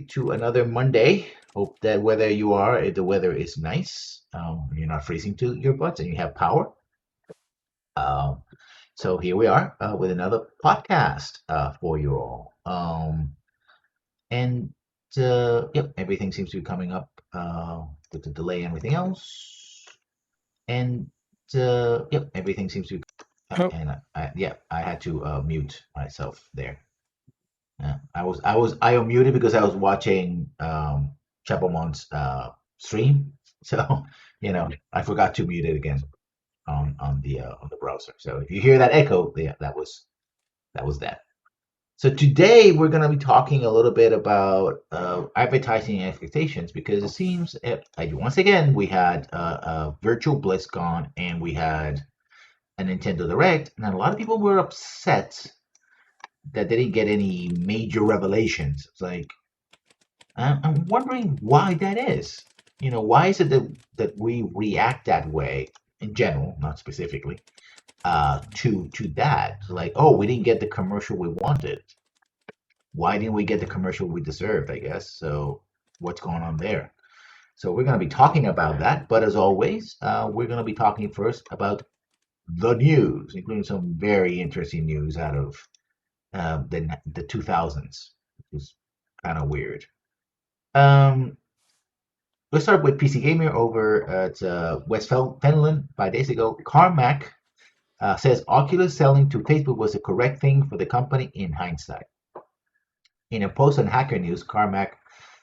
to another Monday. Hope that whether you are, if the weather is nice, you're not freezing to your butts, and you have power. Um, so here we are with another podcast for you all. And yep, everything seems to be coming up with the delay and everything else. And yep, everything seems to be. Oh, And yeah, I had to mute myself there. I unmuted because I was watching Chapomon's stream, so I forgot to mute it again on the browser. So if you hear that echo, yeah, that was that. So today we're going to be talking a little bit about advertising expectations because it seems once again we had a virtual BlizzCon and we had a Nintendo Direct, and a lot of people were upset that they didn't get any major revelations. It's like I'm wondering why that is. Why is it that we react that way in general, not specifically, to that? Like, oh, we didn't get the commercial we wanted. Why didn't we get the commercial we deserved? I guess so. What's going on there? So we're going to be talking about that. But as always, we're going to be talking first about the news, including some very interesting news out of the 2000s, which is kind of weird. Um, let's start with PC Gamer over at West Finland 5 days ago. Carmack says Oculus selling to Facebook was the correct thing for the company in hindsight. In a post on Hacker News, Carmack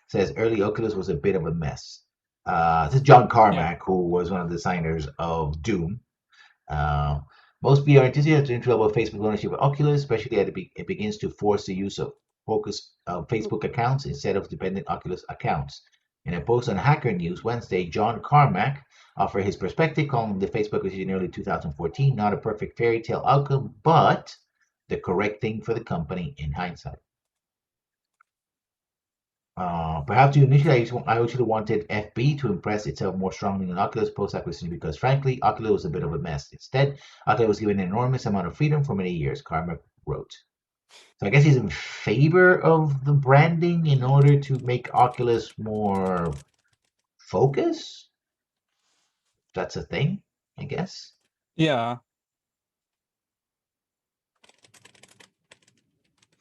says early Oculus was a bit of a mess. This is John yeah. Carmack, who was one of the designers of Doom. Uh, Most VR enthusiasts are in trouble with Facebook ownership of Oculus, especially as it begins to force the use of focus Facebook accounts instead of dependent Oculus accounts. In a post on Hacker News Wednesday, John Carmack offered his perspective, calling the Facebook acquisition in early 2014 not a perfect fairy tale outcome, but the correct thing for the company in hindsight. Perhaps initially I actually wanted FB to impress itself more strongly than Oculus post-acquisition because, frankly, Oculus was a bit of a mess. Instead, Oculus was given an enormous amount of freedom for many years, Carmack wrote. So I guess he's in favor of the branding in order to make Oculus more focus. That's a thing, I guess. Yeah.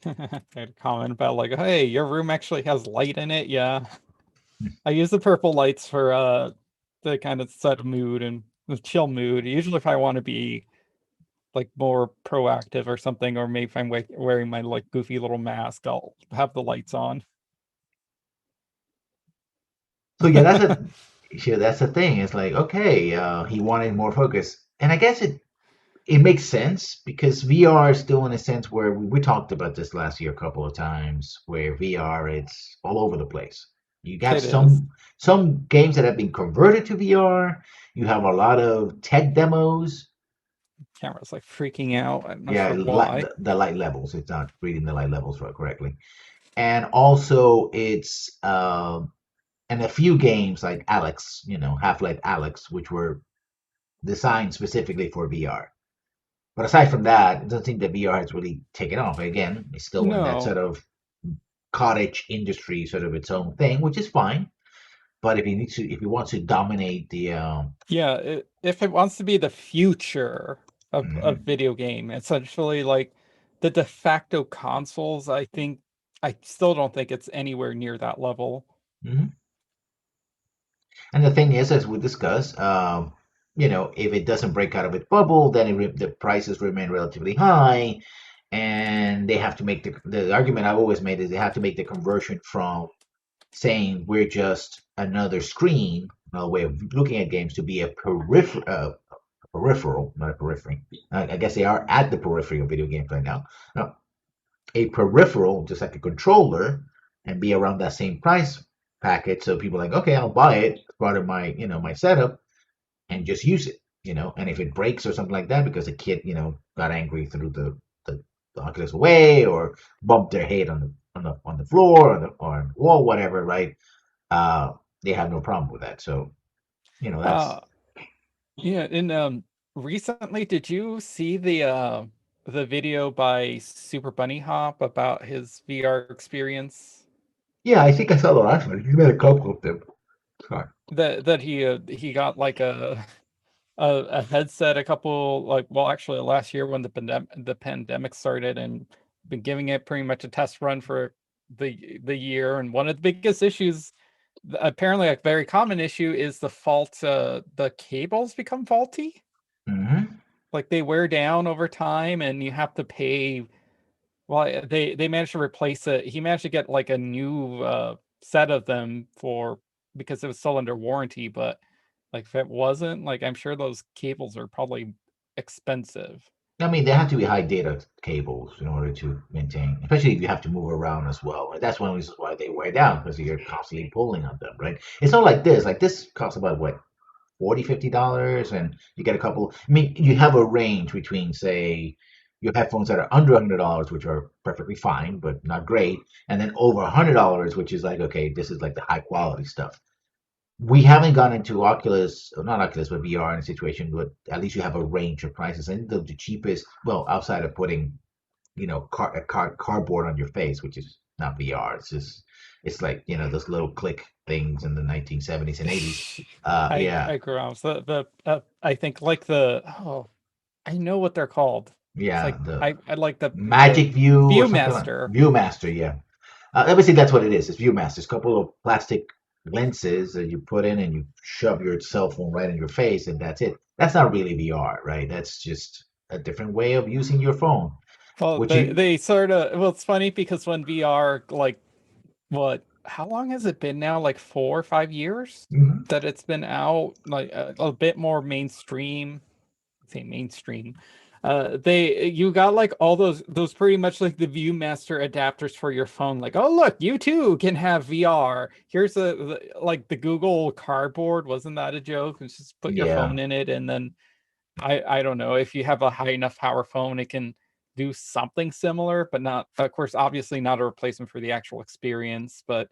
I had a comment about like, hey, your room actually has light in it. Yeah. I use the purple lights for the kind of set mood and the chill mood. Usually if I want to be like more proactive or something, or maybe if I'm wearing my like goofy little mask, I'll have the lights on. So yeah, that's the thing. It's like okay, he wanted more focus, and I guess it makes sense because VR is still in a sense where we talked about this last year a couple of times, where VR it's all over the place. You have It is. some games that have been converted to VR. You have a lot of tech demos. Camera's like freaking out. I'm not Yeah, sure why. the light levels. It's not reading the light levels correctly. And also it's and a few games like Alex, Half-Life Alex, which were designed specifically for VR. But aside from that, it doesn't seem that VR has really taken off. Again, it's still in that No. sort of cottage industry, sort of its own thing, which is fine. But if he wants to dominate the, Yeah, if it wants to be the future of a mhm, video game, essentially like the de facto consoles, I still don't think it's anywhere near that level. mhm. And the thing is, as we discussed, if it doesn't break out of its bubble, then the prices remain relatively high, and they have to make the argument I've always made is they have to make the conversion from saying we're just another screen, another way of looking at games, to be a peripheral, not a periphery. I guess they are at the periphery of video games right now. Now, a peripheral, just like a controller, and be around that same price package. So people are like, okay, I'll buy it as part of my, my setup and just use it, And if it breaks or something like that because a kid, got angry through the Oculus away or bumped their head on the floor or on the wall, whatever, right? Uh, they have no problem with that. So, that's Uh yeah, and recently did you see the video by Super Bunny Hop about his VR experience? Yeah, I think I saw the last one. He's made a couple of them. Sorry. That he got like a headset a couple like well actually last year when the pandemic started and been giving it pretty much a test run for the year, and one of the biggest issues, apparently a very common issue, is the cables become faulty, Hmm. like they wear down over time and you have to pay. Well, they managed to replace it. He managed to get like a new set of them for because it was still under warranty, but like if it wasn't, like I'm sure those cables are probably expensive. I mean, they have to be high data cables in order to maintain, especially if you have to move around as well. Right? That's one of the reasons why they wear down because you're constantly pulling on them, right? It's not like this. Like this costs about what, 40, $50, and you get a couple. I mean, you have a range between, say, your headphones that are under $100, which are perfectly fine but not great, and then over $100, which is like, okay, this is like the high quality stuff. We haven't gone into Oculus, or not Oculus, but VR in a situation, but at least you have a range of prices. And the cheapest, well, outside of putting, cardboard on your face, which is not VR. It's just, it's like, those little click things in the 1970s and 80s. Yeah, I grew up. So I think like I know what they're called. It's yeah, like the I like the Magic View or something like Viewmaster. Viewmaster. Yeah, let me see. That's what it is. It's Viewmaster. It's a couple of plastic lenses that you put in, and you shove your cell phone right in your face, and that's it. That's not really VR, right? That's just a different way of using your phone. Well, Which you, they sort of well, it's funny because when VR like what how long has it been now? Like 4 or 5 years Mhm. that it's been out, like a bit more mainstream. Say mainstream. They you got like all those pretty much like the Viewmaster adapters for your phone. Like, oh look, you too can have VR. Here's like the Google Cardboard. Wasn't that a joke? It's just put your Yeah. phone in it, and then I don't know if you have a high enough power phone, it can do something similar, but not, of course, obviously not a replacement for the actual experience, but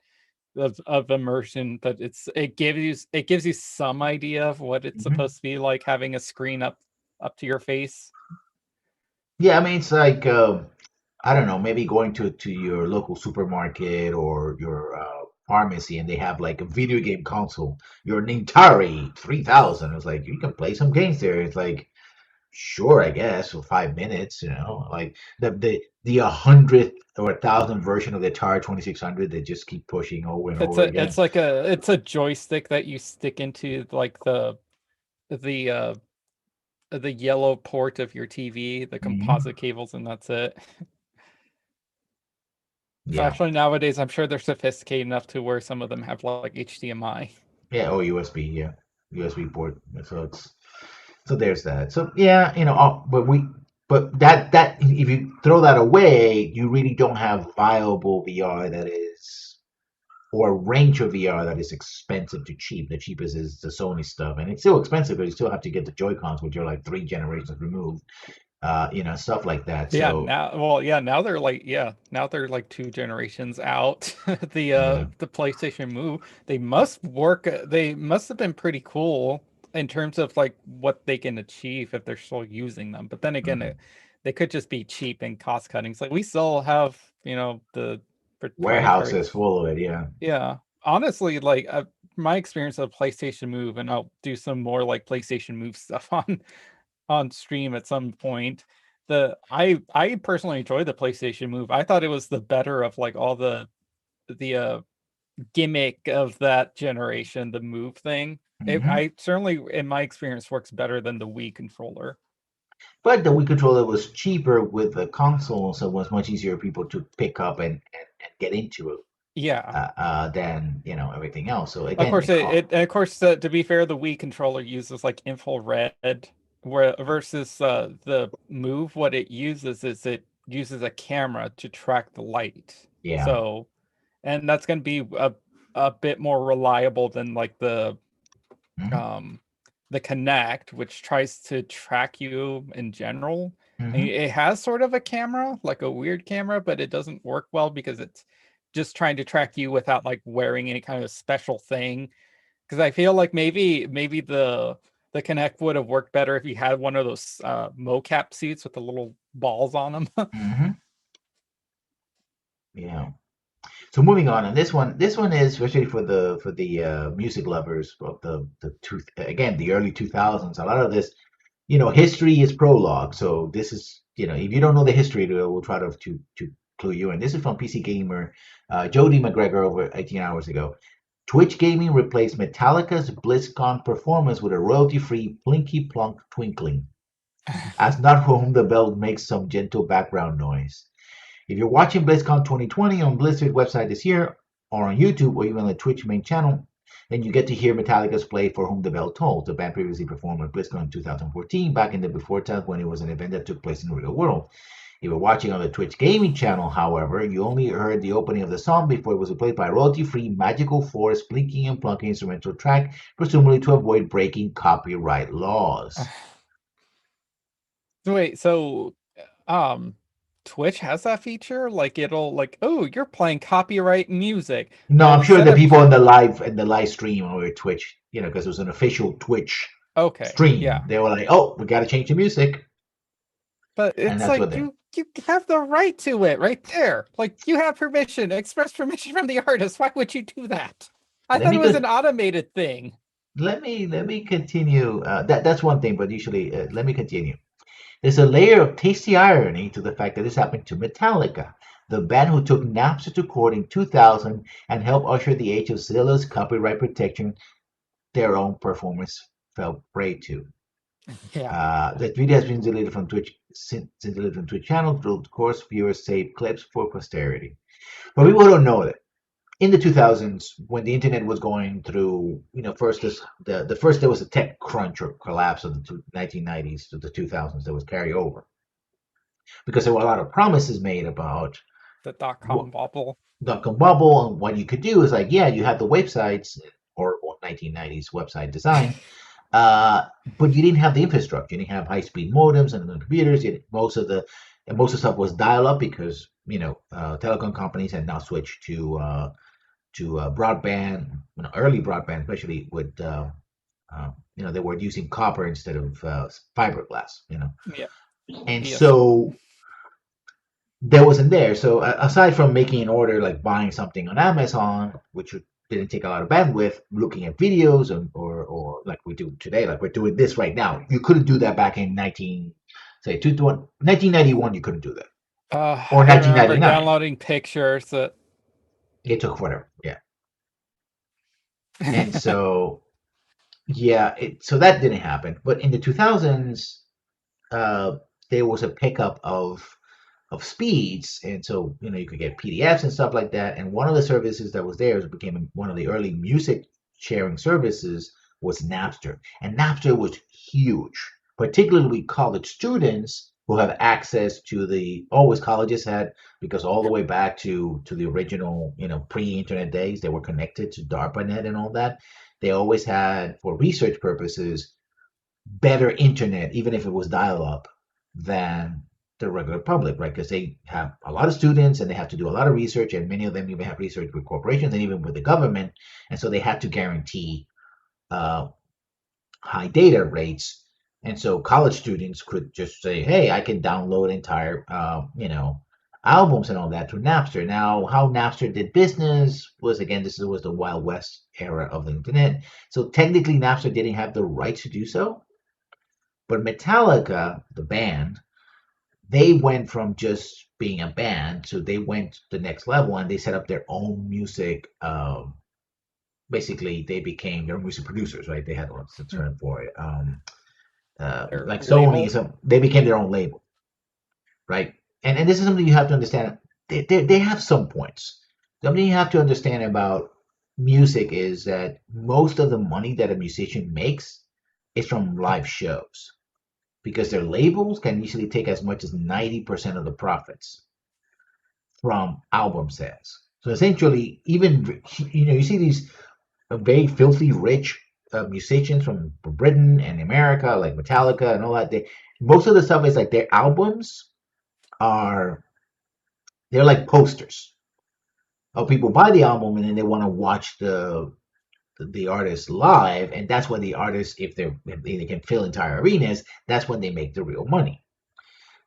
of immersion. But it gives you some idea of what it's Mhm. supposed to be like having a screen up to your face. Yeah, I mean, it's like, I don't know, maybe going to your local supermarket or your pharmacy, and they have like a video game console, your Atari 3000. It's like you can play some games there. It's like, sure, I guess, for 5 minutes, like the 100th or 1,000th version of the Atari 2600. They just keep pushing over and over again. It's a joystick that you stick into like the the yellow port of your TV, the Hmm. composite cables, and that's it. Yeah, Actually, nowadays, I'm sure they're sophisticated enough to where some of them have like HDMI. yeah, or USB, yeah, USB port. So there's that. So yeah, but that if you throw that away, you really don't have viable VR that is, or a range of VR that is expensive to cheap. The cheapest is the Sony stuff, and it's still expensive, but you still have to get the Joy Cons, which are like 3 generations removed. Stuff like that. So Now they're like, now they're like 2 generations out. yeah. The PlayStation Move, they must work. They must have been pretty cool in terms of like what they can achieve if they're still using them. But then again, Mhm. they could just be cheap and cost cutting. It's like we still have, the proprietary. Warehouses full of it. Yeah. Yeah, honestly, like my experience of PlayStation Move, and I'll do some more like PlayStation Move stuff on stream at some point. I personally enjoy the PlayStation Move. I thought it was the better of like all the gimmick of that generation, the Move thing. Hmm. I certainly, in my experience, works better than the Wii controller. But the Wii controller was cheaper with the console, so it was much easier for people to pick up and get into it, Yeah. than everything else. So Of again, course, it cost. of course, to be fair, the Wii controller uses like infrared, where versus the Move, what it uses is it uses a camera to track the light. Yeah. So, and that's going to be a bit more reliable than like Hmm. um the Kinect, which tries to track you in general. And Hmm. it has sort of a camera, like a weird camera, but it doesn't work well because it's just trying to track you without like wearing any kind of special thing. Because I feel like maybe the Kinect would have worked better if you had one of those mocap seats with the little balls on them. Hmm. Yeah. So moving on, and this one is especially for the music lovers of the early 2000s. A lot of this, history is prologue. So this is, if you don't know the history, we'll try to clue you in. This is from PC Gamer, Jody McGregor over 18 hours ago. Twitch Gaming replaced Metallica's BlizzCon performance with a royalty-free plinky plonk twinkling, as not for whom the bell makes some gentle background noise. If you're watching BlizzCon 2020 on Blizzard website this year, or on YouTube, or even on the Twitch main channel, then you get to hear Metallica's play For Whom the Bell Tolls. The band previously performed at BlizzCon in 2014, back in the before times when it was an event that took place in the real world. If you're watching on the Twitch gaming channel, however, you only heard the opening of the song before it was replaced by a royalty-free Magical Force blinking and plunking instrumental track, presumably to avoid breaking copyright laws. Wait, so Twitch has that feature? Like it'll like, oh, you're playing copyright music. No, And I'm sure instead the of people in the live stream on Twitch, because it was an official Twitch okay, stream, yeah. they were like, "Oh, we got to change the music," But and it's that's what like they. you have the right to it right there. Like you have permission, express permission from the artist. Why would you do that? I Let thought me it was go. an automated thing. Let me continue. That's one thing, but usually, let me continue. There's a layer of tasty irony to the fact that this happened to Metallica, the band who took Napster to court in 2000 and helped usher the age of zealous copyright protection their own performance fell prey to. Yeah. The video has been deleted from Twitch since deleted from Twitch channel. Of course, viewers save clips for posterity. But people don't know that in the 2000s, when the internet was going through, first the first there was a tech crunch or collapse of the 1990s to the 2000s that was carry over because there were a lot of promises made about The what .com bubble. dot-com bubble and what you could do is like, yeah, you had the websites or 1990s website design, uh, but you didn't have the infrastructure. You didn't have high-speed modems and the computers. Most of the stuff was dial-up because telecom companies had now switched to broadband, early broadband, especially with they were using copper instead of fiberglass. Yeah. And Yes. so there wasn't there. So aside from making an order like buying something on Amazon, which didn't take a lot of bandwidth, looking at videos or like we do today, like we're doing this right now, you couldn't do that back in 1991. You couldn't do that, or I remember 1999. downloading pictures that It took forever. Yeah, and so yeah, so that didn't happen. But in the 2000s, uh, there was a pickup of speeds, and so you could get PDFs and stuff like that. And one of the services that was there became one of the early music sharing services was Napster, and Napster was huge, particularly with college students who have access to the always colleges had because all the way back to the original pre-internet days they were connected to DARPANet and all that. They always had for research purposes better internet, even if it was dial up, than the regular public, right? Because they have a lot of students and they have to do a lot of research, and many of them even have research with corporations and even with the government. And so they had to guarantee uh, high data rates. And so college students could just say, hey, I can download entire, albums and all that through Napster. Now, how Napster did business was, again, this was the Wild West era of the internet. So technically, Napster didn't have the right to do so. But Metallica, the band, they went from just being a band to they went to the next level and they set up their own music. Basically, they became their music producers, right? They had what's the term for it? their Like Sony, label. so they became their own label, right? And this is something you have to understand. They have some points. Something you have to understand about music is that most of the money that a musician makes is from live shows because their labels can usually take as much as 90% of the profits from album sales. So essentially, even you see these very filthy rich musicians from Britain and America, like Metallica and all that. Most of the stuff is like their albums are they're like posters. Oh, people buy the album and then they want to watch the artist live, and that's when the artist, if they can fill entire arenas, that's when they make the real money.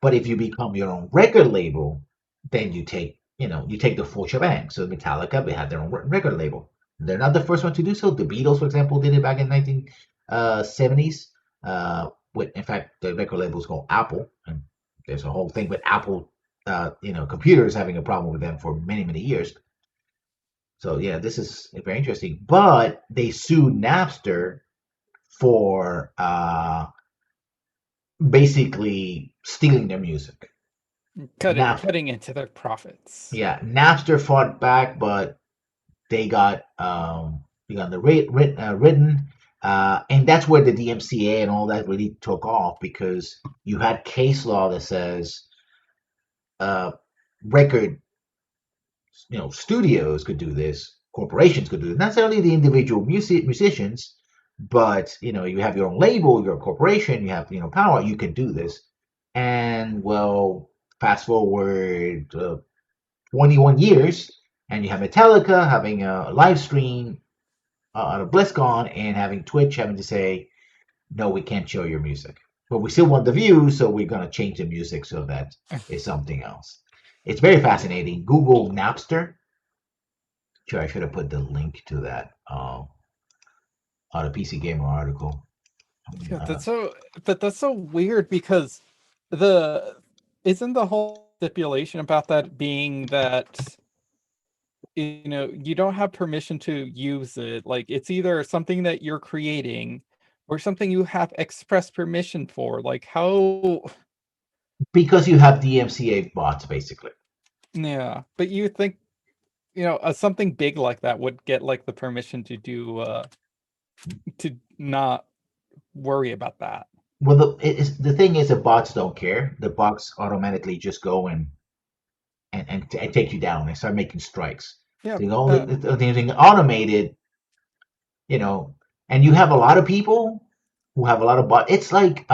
But if you become your own record label, then you take you take the full shebang. So Metallica, they had their own record label. They're not the first one to do so. The Beatles, for example, did it back in 1970s. In fact, the record label is called Apple, and there's a whole thing with Apple, computers having a problem with them for many, many years. So yeah, this is very interesting. But they sued Napster for basically stealing their music. Nap, cutting into their profits. yeah, Napster fought back, but they got the rate written, and that's where the DMCA and all that really took off because you had case law that says uh, record studios could do this, corporations could do it, not necessarily the individual musicians, but you have your own label, you're a corporation, you have power, you can do this. And well, fast forward 21 years, and you have Metallica having a live stream out of BlizzCon and having Twitch having to say, no, we can't show your music. But we still want the views, so we're going to change the music so that it's something else. It's very fascinating. Google Napster. Sure, I should have put the link to that on a PC Gamer article. Yeah, that's so weird because the isn't the whole stipulation about that being that you don't have permission to use it. Like it's either something that you're creating or something you have express permission for. Like how Because you have DMCA bots, basically. yeah, but you think something big like that would get like the permission to do to not worry about that. Well, the thing is, the bots don't care. The bots automatically just go and take you down and start making strikes. Yeah, The thing automated, you know, and you have a lot of people who have a lot of bots. It's like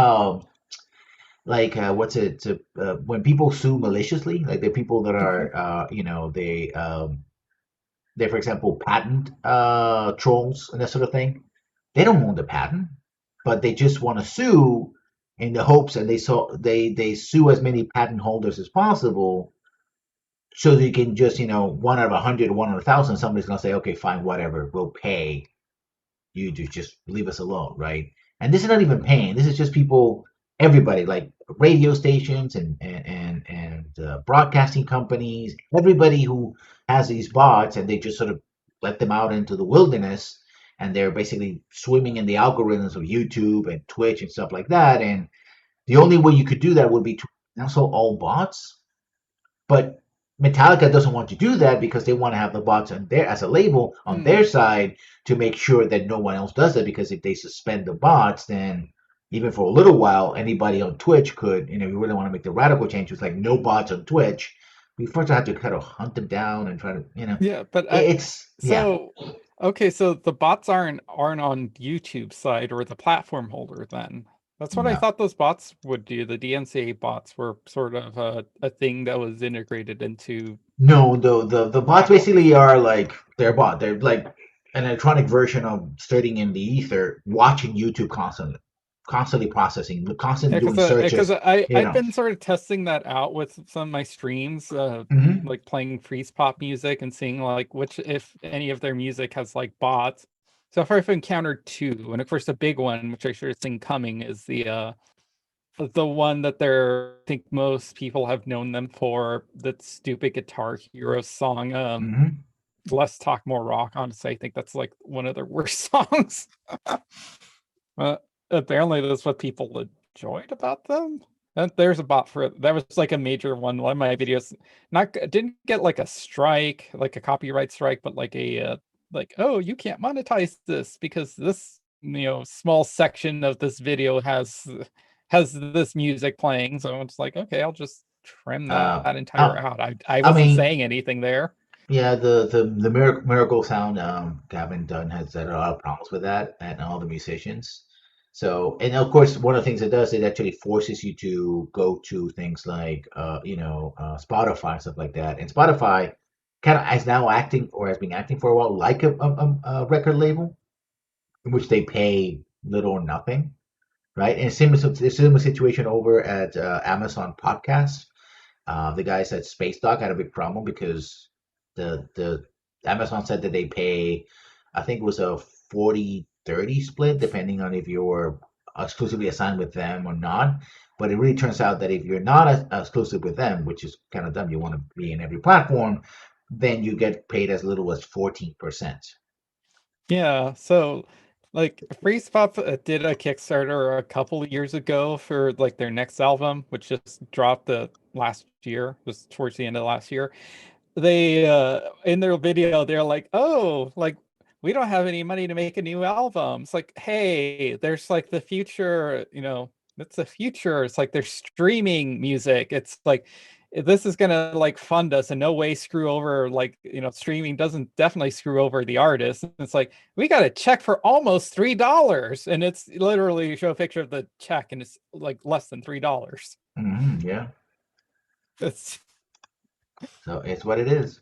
what's it? When people sue maliciously, like the people that are, they for example patent trolls and that sort of thing. They don't own the patent, but they just want to sue in the hopes, and they sue as many patent holders as possible, so they can just one out of 100, one out of 1,000, somebody's gonna say, okay, fine, whatever, we'll pay you to just leave us alone, right? And this is not even paying. This is just people, everybody, like radio stations and broadcasting companies, everybody who has these bots, and they just sort of let them out into the wilderness, and they're basically swimming in the algorithms of YouTube and Twitch and stuff like that. And the only way you could do that would be to cancel all bots. But Metallica doesn't want to do that because they want to have the bots on their as a label on their side to make sure that no one else does it. Because if they suspend the bots, then even for a little while, anybody on Twitch could, you really want to make the radical change. It's like no bots on Twitch. We first have to kind of hunt them down and try to, yeah, but okay, so the bots aren't on YouTube side or the platform holder then. That's what I thought those bots would do. The DMCA bots were sort of a thing that was integrated into. No, the bots basically are like they're bot. They're like an electronic version of starting in the ether, watching YouTube constantly processing, constantly doing searches. Because I've been sort of testing that out with some of my streams, like playing freeze pop music and seeing like if any of their music has like bots. So far I've encountered two, and of course the big one, which I should have seen coming, is the one that I think most people have known them for, that stupid Guitar Hero song, Less Talk More Rock. Honestly, I think that's like one of their worst songs. Apparently that's what people enjoyed about them. And there's a bot for it. That was like a major one. One of my videos didn't get like a strike, like a copyright strike, but like a like, oh, you can't monetize this because this small section of this video has this music playing. So it's like, okay, I'll just trim that entire out. I wasn't saying anything there. Yeah, the miracle sound Gavin Dunn has had a lot of problems with that, and all the musicians. So, and of course, one of the things it does, it actually forces you to go to things like Spotify and stuff like that. And Spotify kind of is now acting, or has been acting for a while, like a record label, in which they pay little or nothing, right? And similar situation over at Amazon Podcasts. The guys at Space Dock had a big problem because the Amazon said that they pay, I think it was a 40-30 split, depending on if you're exclusively assigned with them or not. But it really turns out that if you're not exclusive with them, which is kind of dumb, you want to be in every platform, then you get paid as little as 14%. Yeah, so like Freeze Pop did a Kickstarter a couple of years ago for like their next album, which just dropped the last year, was towards the end of last year. They in their video they're like, "Oh, like we don't have any money to make a new album." It's like, "Hey, there's like the future, that's the future." It's like they're streaming music. It's like this is gonna like fund us and no way screw over like streaming doesn't definitely screw over the artist. It's like we got a check for almost $3 and it's literally show a picture of the check and it's like less than $3. Yeah, It's so it's what it is.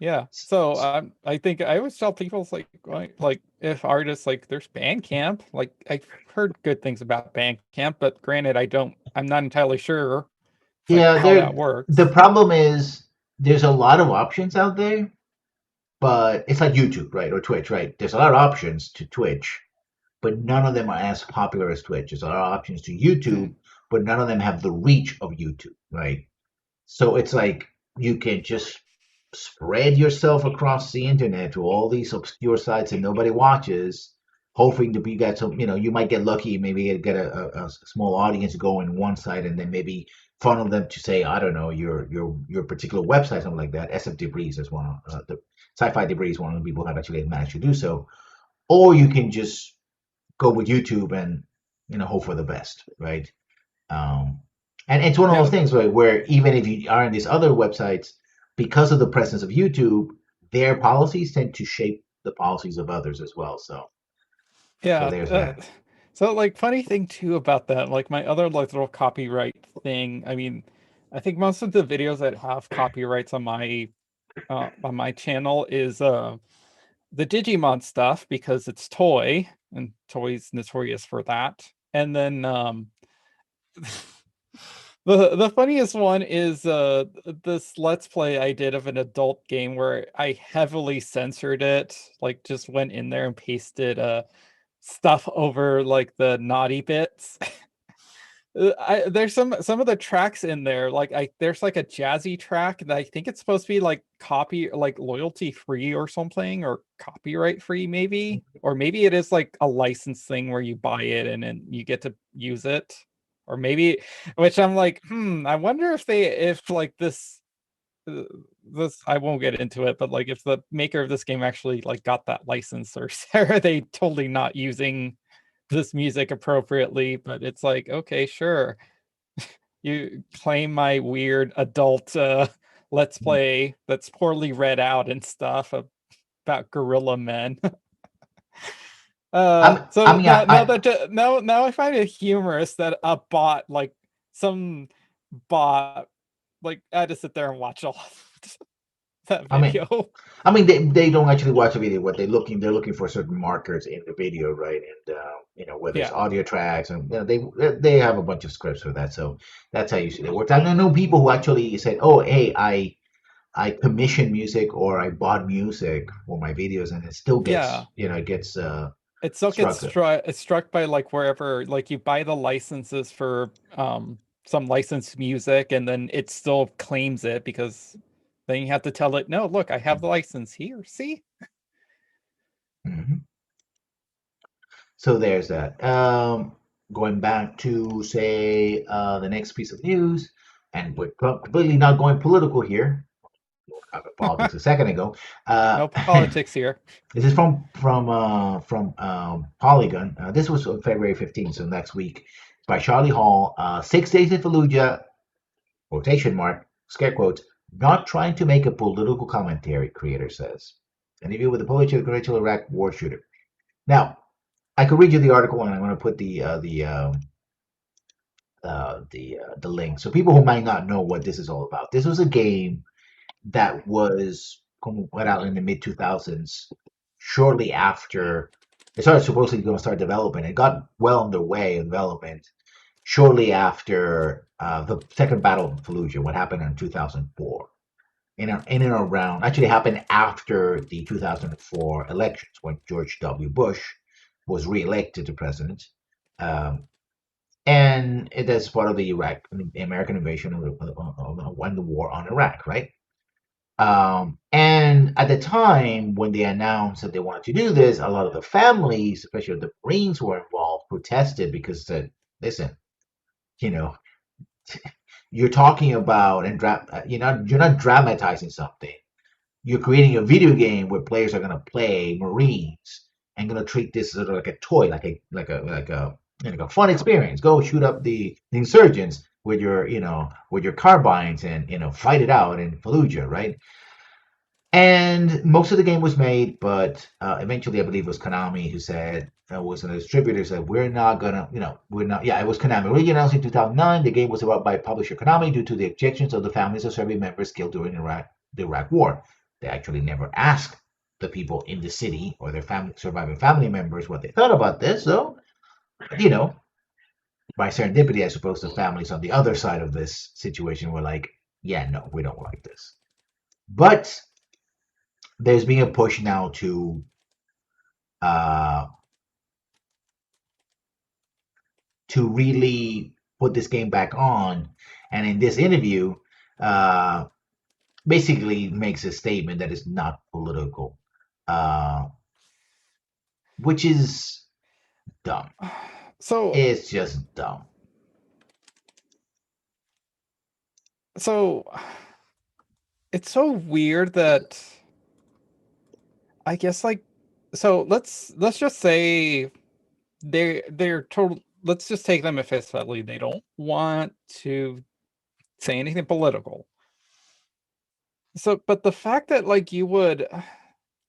Yeah. So I think I always tell people it's like if artists like there's Bandcamp, like I've heard good things about Bandcamp, but granted I'm not entirely sure like Yeah, how that the works. problem is there's a lot of options out there, but it's like YouTube, right? Or Twitch, right? There's a lot of options to Twitch, but none of them are as popular as Twitch. There's a lot of options to Hmm. YouTube, but none of them have the reach of YouTube, right? So it's like you can just spread yourself across the internet to all these obscure sites that nobody watches, hoping to be get some, you might get lucky, maybe get a small audience going one side, and then maybe funnel them to say, I don't know, your particular website, something like that. SF Debris is one of the Sci-Fi Debris is one of the people who have actually managed to do so. Or you can just go with YouTube and hope for the best, right? Um, and it's one of those Yeah. things where even if you are in these other websites, because of the presence of YouTube, their policies tend to shape the policies of others as well. So Yeah. there's that. So like funny thing too about that, like my other like little copyright thing. I mean, I think most of the videos that have copyrights on my channel is the Digimon stuff because it's toy and toy's notorious for that. And then the funniest one is this let's play I did of an adult game where I heavily censored it, like just went in there and pasted stuff over like the naughty bits. There's some of the tracks in there like I there's like a jazzy track that I think it's supposed to be like like loyalty free or something or copyright free maybe or maybe it is like a license thing where you buy it and then you get to use it or maybe which I'm like I wonder if like uh, this I won't get into it but like if the maker of this game actually like got that license or are they totally not using this music appropriately, but it's like, okay, sure. You claim my weird adult let's play that's poorly read out and stuff about gorilla men. I So mean, now I find it humorous that a bot like some bot like I had to sit there and watch all that I mean, video. they don't actually watch the video. What they're looking for certain markers in the video, right? And where there's Yeah. audio tracks, and they have a bunch of scripts for that. So that's how usually it works. I know people who actually said, "Oh, hey, I commission music or I bought music for my videos," and it still Yeah. gets it gets It still gets struck. struck by like wherever like you buy the licenses for some licensed music and then it still claims it because then you have to tell it, no, look, I have the license here. See? Mhm. So there's that. Going back to say the next piece of news, and we're completely not going political here. Talked politics a second ago. Uh, No politics here. this is from Polygon. This was on February 15th, so next week, by Charlie Hall. 6 days in Fallujah, quotation mark, scare quotes, not trying to make a political commentary, creator says. An interview with the political Iraq war shooter. Now, I could read you the article, and I'm going to put the link. So people who might not know what this is all about. This was a game that was went out in the mid 2000s, shortly after it started supposedly going to start development. It got well underway in development shortly after the Second Battle of Fallujah, what happened in 2004. In and around, actually happened after the 2004 elections when George W. Bush was reelected to president. Um, and it is part of the the American invasion of the war on Iraq, right? And at the time when they announced that they wanted to do this, a lot of the families, especially the Marines who were involved, protested because said, "Listen, you know, you're talking about you're not dramatizing something. You're creating a video game where players are going to play Marines and going to treat this sort of like a toy, like a fun experience. Go shoot up the insurgents with your carbines and fight it out in Fallujah, right?" And most of the game was made, but eventually I believe it was Konami who said, was a distributor said, we're not gonna, we're not, yeah, it was Konami. Originally announced in 2009, the game was developed by publisher Konami due to the objections of the families of serving members killed during the Iraq War. They actually never asked the people in the city or their surviving family members what they thought about this. So, you know, by serendipity, I suppose the families on the other side of this situation were like, yeah, no, we don't like this. But there's being a push now uh, to really put this game back on. And in this interview, uh, basically makes a statement that is not political, uh, which is dumb. So It's just dumb. so it's so weird that I guess like so let's just say they're total let's just take them at face value. They don't want to say anything political. So but the fact that like you would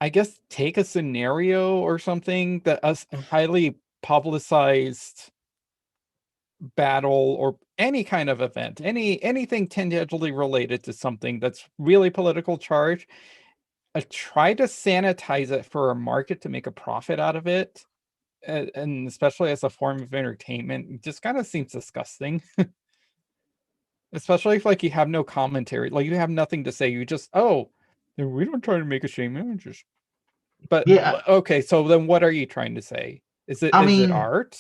I guess take a scenario or something that a highly publicized battle or any kind of event, anything tangentially related to something that's really political charge, try to sanitize it for a market to make a profit out of it, and especially as a form of entertainment, it just kind of seems disgusting. Especially if like you have no commentary, like you have nothing to say. You just we don't try to make a shame images. But Yeah, okay, so then what are you trying to say? I Is it mean, art?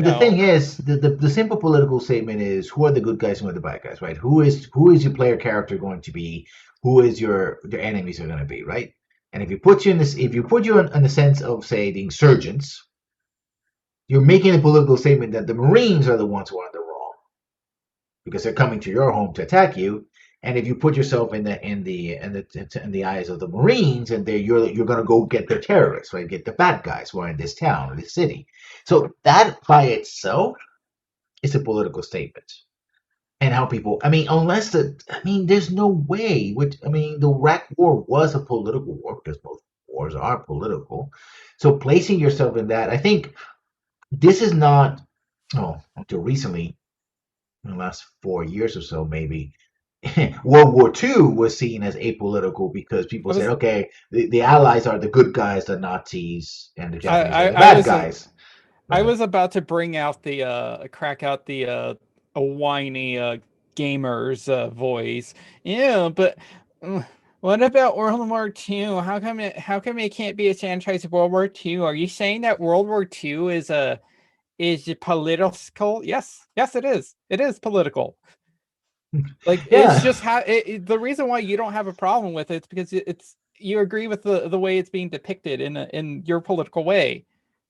the thing No. is, the simple political statement is who are the good guys and who are the bad guys, right? Who is your player character going to be? Who is your enemies are going to be, right? And if you put you in this, if you put you in the sense of say the insurgents, you're making a political statement that the Marines are the ones who are in the wrong because they're coming to your home to attack you. And if you put yourself in the eyes of the Marines, and you're gonna go get the terrorists, right? Get the bad guys who are in this town or this city. So that by itself is a political statement. And how people, there's no way. The Iraq War was a political war because both wars are political. So placing yourself in that, I think this is not. Oh, until recently, in the last 4 years or so, maybe, World War II was seen as apolitical because people I said, was okay, the Allies are the good guys, the Nazis, and the I Japanese are the I bad was guys. I was about to bring out the crack out the a whiny gamer's voice. Yeah, but uh, what about World War II? How come it can't be a franchise of World War II? Are you saying that World War II is political? Yes. Yes, it is. It is political. Like it's Yeah, just the reason why you don't have a problem with it's because it's you agree with the way it's being depicted in your political way.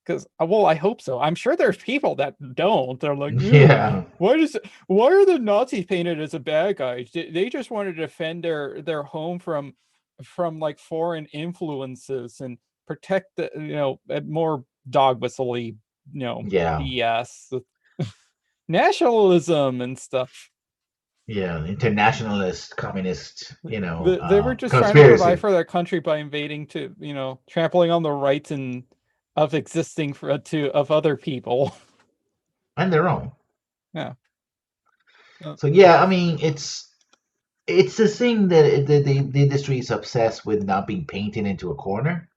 Because well, I hope so. I'm sure there's people that don't. They're like, "Ew, yeah, why are the Nazis painted as a bad guys? They just want to defend their home from like foreign influences and protect the more dog whistly yeah, BS nationalism and stuff." yeah. Internationalist, communist, They were just trying to provide conspiracy, for their country by invading to, trampling on the rights and of existing for to of other people. and their own. Yeah. So yeah, it's the thing that the industry is obsessed with not being painted into a corner.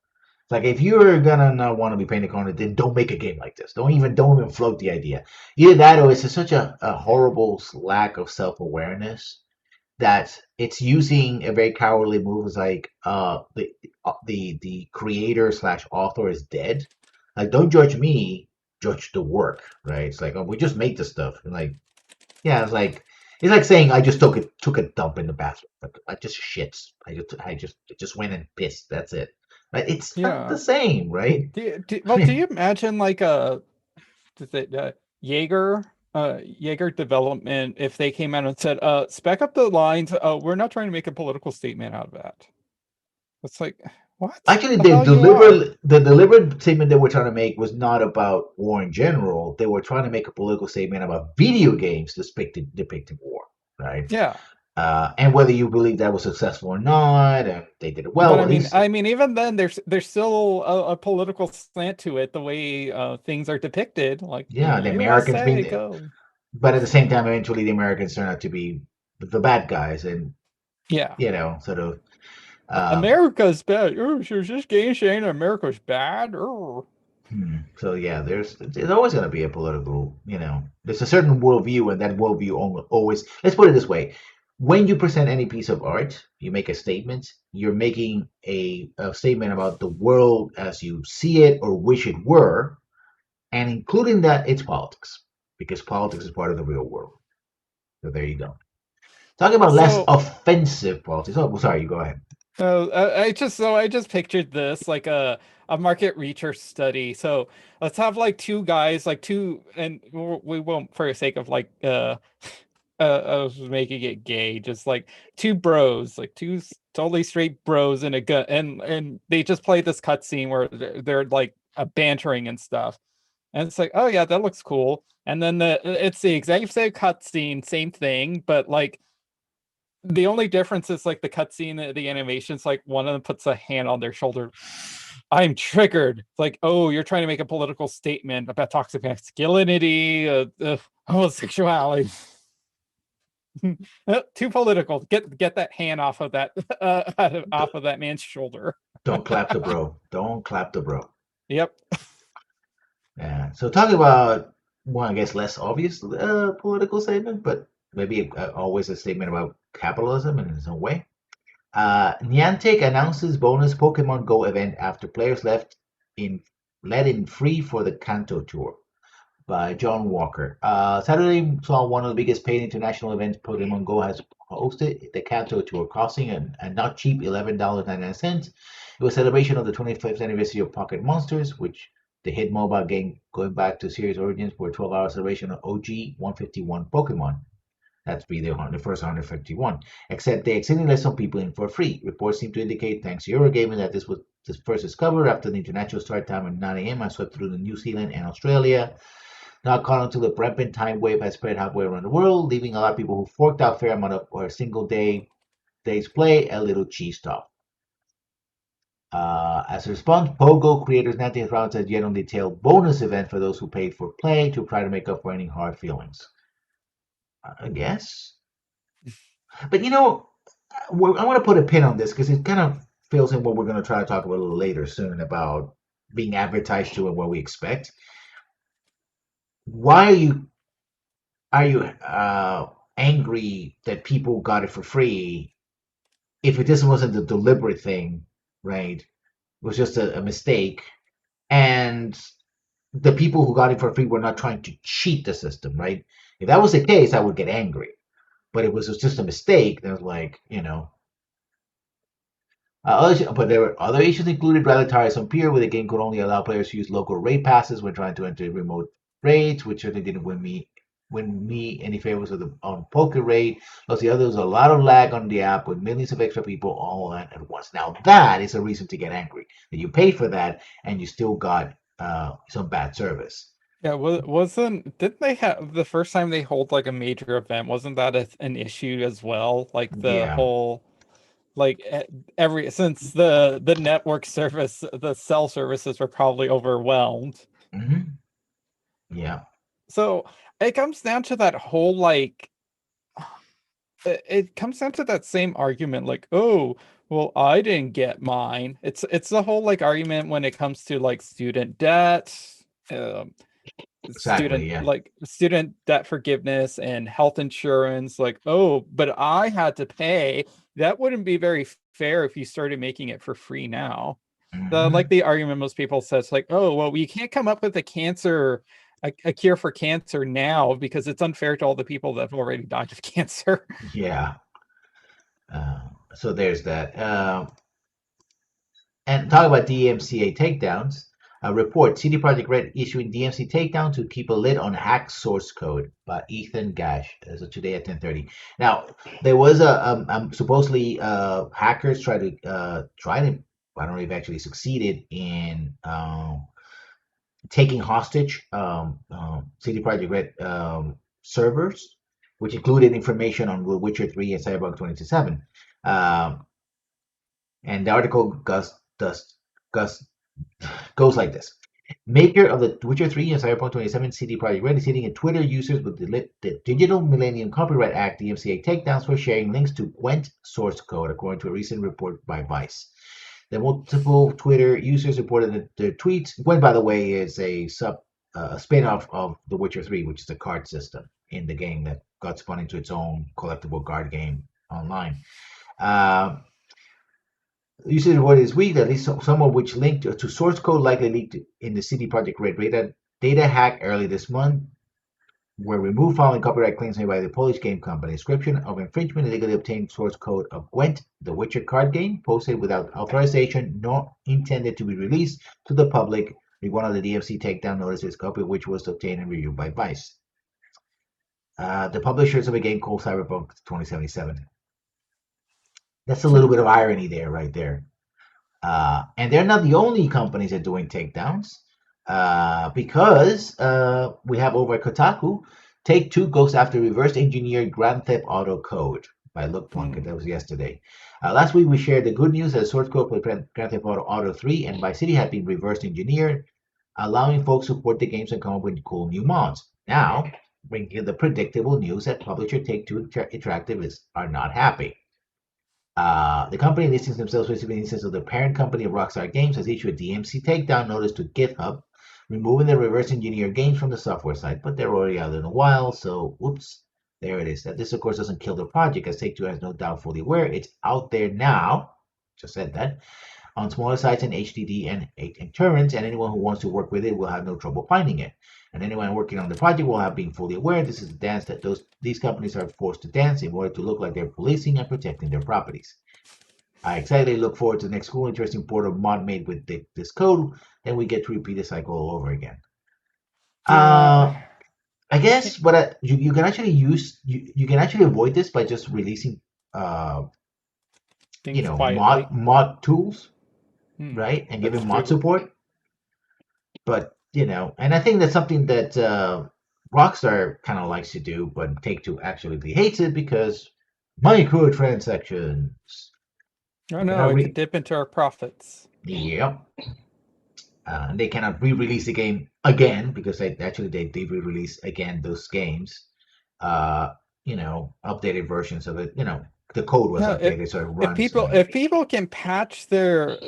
It's like if you're gonna not want to be paying the content, then don't make a game like this. Don't even float the idea. Either that or it's just such a horrible lack of self awareness that it's using a very cowardly move. It's like the creator slash author is dead. Like don't judge me, judge the work, right? It's like, oh, we just made this stuff. And like, yeah, it's like saying I just took a dump in the bathroom. Like I just shits. I just went and pissed. That's it. Right? It's not Yeah. the same, right? Do you imagine like does it Jaeger Jaeger development if they came out and said spec up the lines, we're not trying to make a political statement out of that. It's like, what Actually, the hell you are? the deliberate statement they were trying to make was not about war in general. They were trying to make a political statement about video games depicting war, right? Yeah. And whether you believe that was successful or not, and they did it But well, at least, I mean, even then, there's still a political slant to it. The way things are depicted, like yeah, the Americans USA, being, go. but at the same time, eventually the Americans turn out to be the bad guys, and Yeah, sort of. Uh, America's bad. Oh, she's just game saying America's bad. Oh. so yeah, there's always going to be a political, there's a certain worldview, and that worldview always. Let's put it this way: when you present any piece of art, you make a statement. You're making a statement about the world as you see it or wish it were, and including that, it's politics, because politics is part of the real world. So there you go. Talking about less So, offensive politics. Oh, sorry, you go ahead. I just pictured this like a market research study. So let's have like two guys, like two, and we won't for the sake of like of making it gay, just like two bros, like two totally straight bros in a gun, and they just play this cutscene where they're like bantering and stuff, and it's like, oh yeah, that looks cool. And then it's the exact same cutscene, same thing, but like the only difference is like the cutscene, the animations, like one of them puts a hand on their shoulder. I'm triggered. It's like, oh, you're trying to make a political statement about toxic masculinity, homosexuality. Too political. Get that hand off of that off of that man's shoulder. Don't clap the bro. Don't clap the bro. Yep. Yeah. So talking about one, I guess, less obvious political statement, but maybe always a statement about capitalism in its own way. Niantic announces bonus Pokemon Go event after players in let in free for the Kanto Tour by John Walker. Saturday saw one of the biggest paid international events Pokemon Go has hosted, the Kanto Tour, costing a not cheap $11.99. It was a celebration of the 25th anniversary of Pocket Monsters, which the hit mobile game going back to series origins for a 12-hour celebration of OG 151 Pokemon. That's be the first 151. Except they accidentally let some people in for free. Reports seem to indicate, thanks to Eurogaming, that this was first discovered after the international start time at 9 a.m. and swept through New Zealand and Australia. Not caught until the rampant time wave has spread halfway around the world, leaving a lot of people who forked out a fair amount of or a single day's play a little cheesed off. As a response, Pogo creators Nancy Rounds a yet detailed bonus event for those who paid for play to try to make up for any hard feelings. I guess. But I want to put a pin on this because it kind of fills in what we're going to try to talk about a little later soon about being advertised to and what we expect. Why are you angry that people got it for free if this wasn't a deliberate thing, right? It was just a mistake, and the people who got it for free were not trying to cheat the system, right? If that was the case, I would get angry. But it was just a mistake. That was like, but there were other issues included rather tiresome peer where the game could only allow players to use local raid passes when trying to enter remote raids, which certainly didn't win me any favors on Poker Raid. Plus, the other was a lot of lag on the app with millions of extra people all at once. Now that is a reason to get angry. That you paid for that and you still got some bad service. Yeah, didn't they have the first time they hold like a major event, wasn't that an issue as well? Like the Yeah. whole like every since the network service, the cell services were probably overwhelmed. Hmm. Yeah. So it comes down to that whole like it comes down to that same argument, like, oh, Well, I didn't get mine. It's the whole like argument when it comes to like student debt, um, Exactly. Yeah. student debt forgiveness and health insurance. Like, oh, but I had to pay. That wouldn't be very fair if you started making it for free now. Hmm. The argument most people say it's like, oh, well, we can't come up with a cure for cancer now because it's unfair to all the people that have already died of cancer. Yeah. Uh, so there's that. And talk about DMCA takedowns. A report: CD Projekt Red issuing DMC takedown to keep a lid on hacked source code by Ethan Gash. So today at 10:30. Now there was supposedly hackers try to I don't know if actually succeeded in taking hostage CD Projekt Red servers, which included information on The Witcher 3 and Cyberpunk 2077. Um, and the article Gus goes like this. Maker of The Witcher 3 and Cyberpunk 2077, CD Projekt Red is hitting at Twitter users with the Digital Millennium Copyright Act DMCA takedowns for sharing links to Gwent source code, according to a recent report by Vice. The multiple Twitter users reported that their tweets. Gwent, by the way, is a spin-off of The Witcher 3, which is a card system in the game that got spun into its own collectible card game online. Uh, Users reported this week that at least some of which linked to source code likely leaked in the CD Projekt Red data hack early this month were removed following copyright claims made by the Polish game company. Description of infringement: illegally obtained source code of Gwent, the Witcher card game, posted without authorization, not intended to be released to the public. One of the DMC takedown notices, copy of which was obtained and reviewed by Vice. The publishers of a game called Cyberpunk 2077. That's a little bit of irony there, right there. And they're not the only companies that are doing takedowns, because we have over at Kotaku, Take Two goes after reverse engineered Grand Theft Auto code by Look Plunkett. That was yesterday. Last week we shared the good news that source code for Grand Theft Auto 3 and Vice City had been reverse engineered, allowing folks to port the games and come up with cool new mods. Now, bringing the predictable news that publisher Take Two Interactive are not happy. The company listings themselves receiving an instance of the parent company of Rockstar Games has issued a DMC takedown notice to GitHub, removing the reverse engineered games from the software site, but they're already out in a while, so whoops, there it is. That this, of course, doesn't kill the project, as Take-Two has no doubt fully aware. It's out there now, just said that, on smaller sites in HDD and torrents, and anyone who wants to work with it will have no trouble finding it. And anyone working on the project will have been fully aware this is a dance that these companies are forced to dance in order to look like they're policing and protecting their properties. I excitedly look forward to the next cool, interesting port of mod made with this code. Then we get to repeat the cycle all over again. Yeah, I I can't guess, but you can actually you can actually avoid this by just releasing uh, things quietly. mod tools, Hmm, right, and that's giving mod true. support. But and I think that's something that Rockstar kind of likes to do, but Take Two absolutely hates it because microtransactions. Oh You no, cannot it could re. dip into our profits. Yep. They cannot re-release the game again because they did re-release again those games. Uh, updated versions of it. The code was No, updated, so it runs. if people can patch their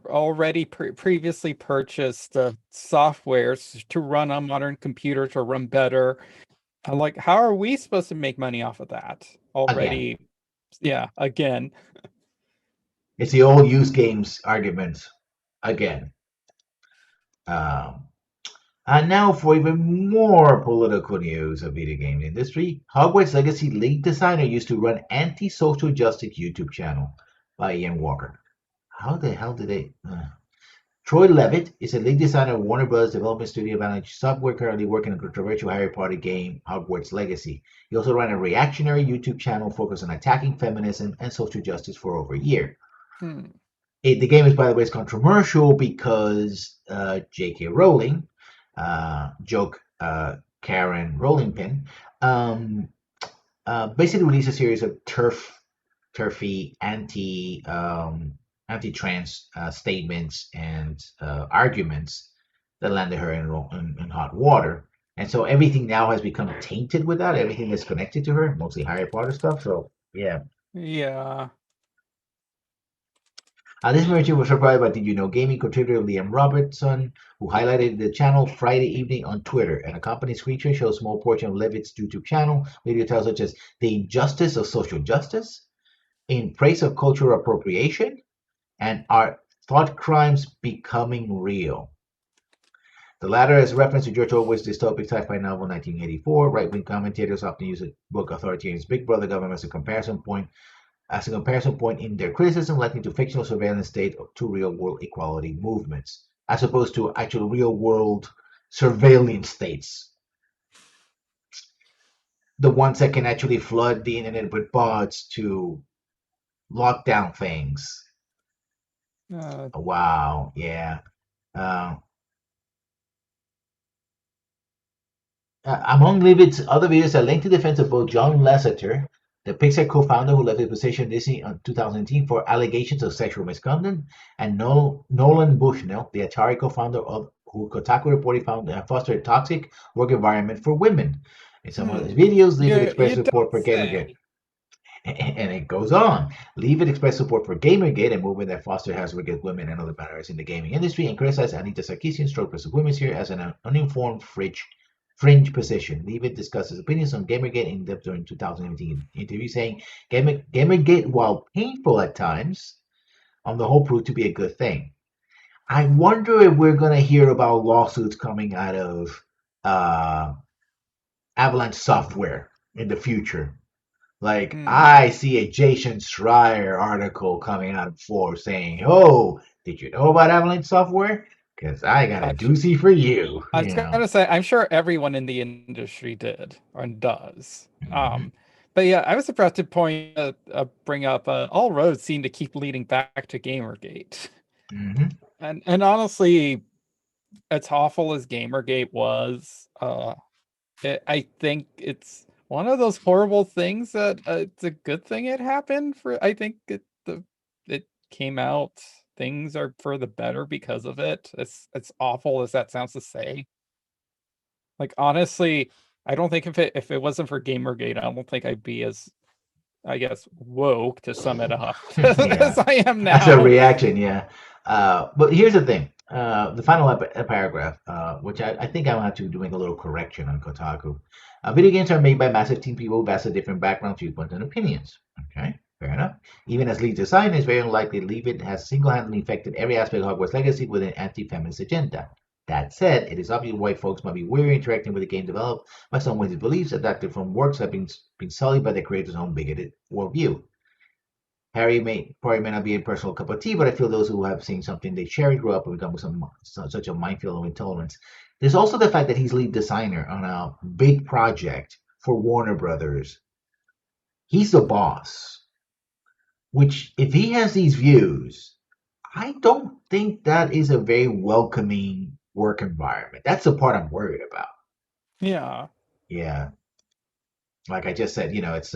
already previously purchased softwares to run on modern computers or run better, I'm like, how are we supposed to make money off of that Again, already? Yeah, again. it's the old use games argument again. Um, and now for even more political news of video game industry, Hogwarts Legacy lead designer used to run anti-social justice YouTube channel by Ian Walker. How the hell did they? Troy Levitt is a lead designer of Warner Bros. Development studio Avalanche Software, currently working on the controversial Harry Potter game Hogwarts Legacy. He also ran a reactionary YouTube channel focused on attacking feminism and social justice for over a year. Hmm. The game is, by the way, is controversial because J.K. Rowling, joke Karen Rowling Pin, um, basically released a series of turfy anti-trans statements and arguments that landed her in hot water. And so everything now has become tainted with that. Everything that's connected to her, mostly Harry Potter stuff. So yeah, Yeah. This mention was provided by Did You Know Gaming contributor Liam Robertson, who highlighted the channel Friday evening on Twitter. An accompanying screenshot shows a small portion of Levitt's YouTube channel. Video titles such as The Injustice of Social Justice, In Praise of Cultural Appropriation, and Are Thought Crimes Becoming Real? The latter is a reference to George Orwell's dystopic sci-fi novel 1984. Right-wing commentators often use the book authoritarian's Big Brother government as a comparison point in their criticism, linking to fictional surveillance state to real-world equality movements, as opposed to actual real-world surveillance states. The ones that can actually flood the internet with bots to lock down things. Wow, yeah. Among Leavitt's other videos, a lengthy defense of both John Lasseter, the Pixar co-founder who left his position in Disney in 2018 for allegations of sexual misconduct, and Nolan Bushnell, the Atari co-founder who Kotaku reported fostered a toxic work environment for women. In some of his videos, Leavitt expressed support for Gamergate. And it goes on. Leavitt expressed support for Gamergate, a movement that fosters harassment against women and other minorities in the gaming industry, and criticized Anita Sarkeesian's stroke of women's here as an uninformed fringe position. Leavitt discussed his opinions on Gamergate in depth during 2018 interview, saying Gamergate, while painful at times, on the whole proved to be a good thing. I wonder if we're going to hear about lawsuits coming out of Avalanche Software in the future. Like, I see a Jason Schreier article coming out of Forbes saying, "Oh, did you know about Avalanche Software? Because I got a doozy for you." I was going to say, I'm sure everyone in the industry did and does. But yeah, I was about to bring up all roads seem to keep leading back to Gamergate. And honestly, as awful as Gamergate was, I think it's one of those horrible things that it's a good thing it happened. I think it came out. Things are for the better because of it. It's awful as that sounds to say. Like, honestly, I don't think if it wasn't for Gamergate, I don't think I'd be as, I guess, woke, to sum it up, as I am now. That's a reaction, yeah. But here's the thing. The final paragraph, which I think I'm going to have to make a little correction on Kotaku. Video games are made by massive team people with vastly different backgrounds, viewpoints, and opinions. Okay, fair enough. Even as lead designer, it's very unlikely Leavitt has single-handedly infected every aspect of Hogwarts Legacy with an anti-feminist agenda. That said, it is obvious white folks might be weary interacting with a game developed by someone whose beliefs adapted from works that have been sullied by the creator's own bigoted worldview. Harry probably may not be a personal cup of tea, but I feel those who have seen something they share grew up and become such a minefield of intolerance. There's also the fact that he's lead designer on a big project for Warner Brothers. He's the boss, which if he has these views, I don't think that is a very welcoming work environment. That's the part I'm worried about. Yeah. Yeah. Like I just said, it's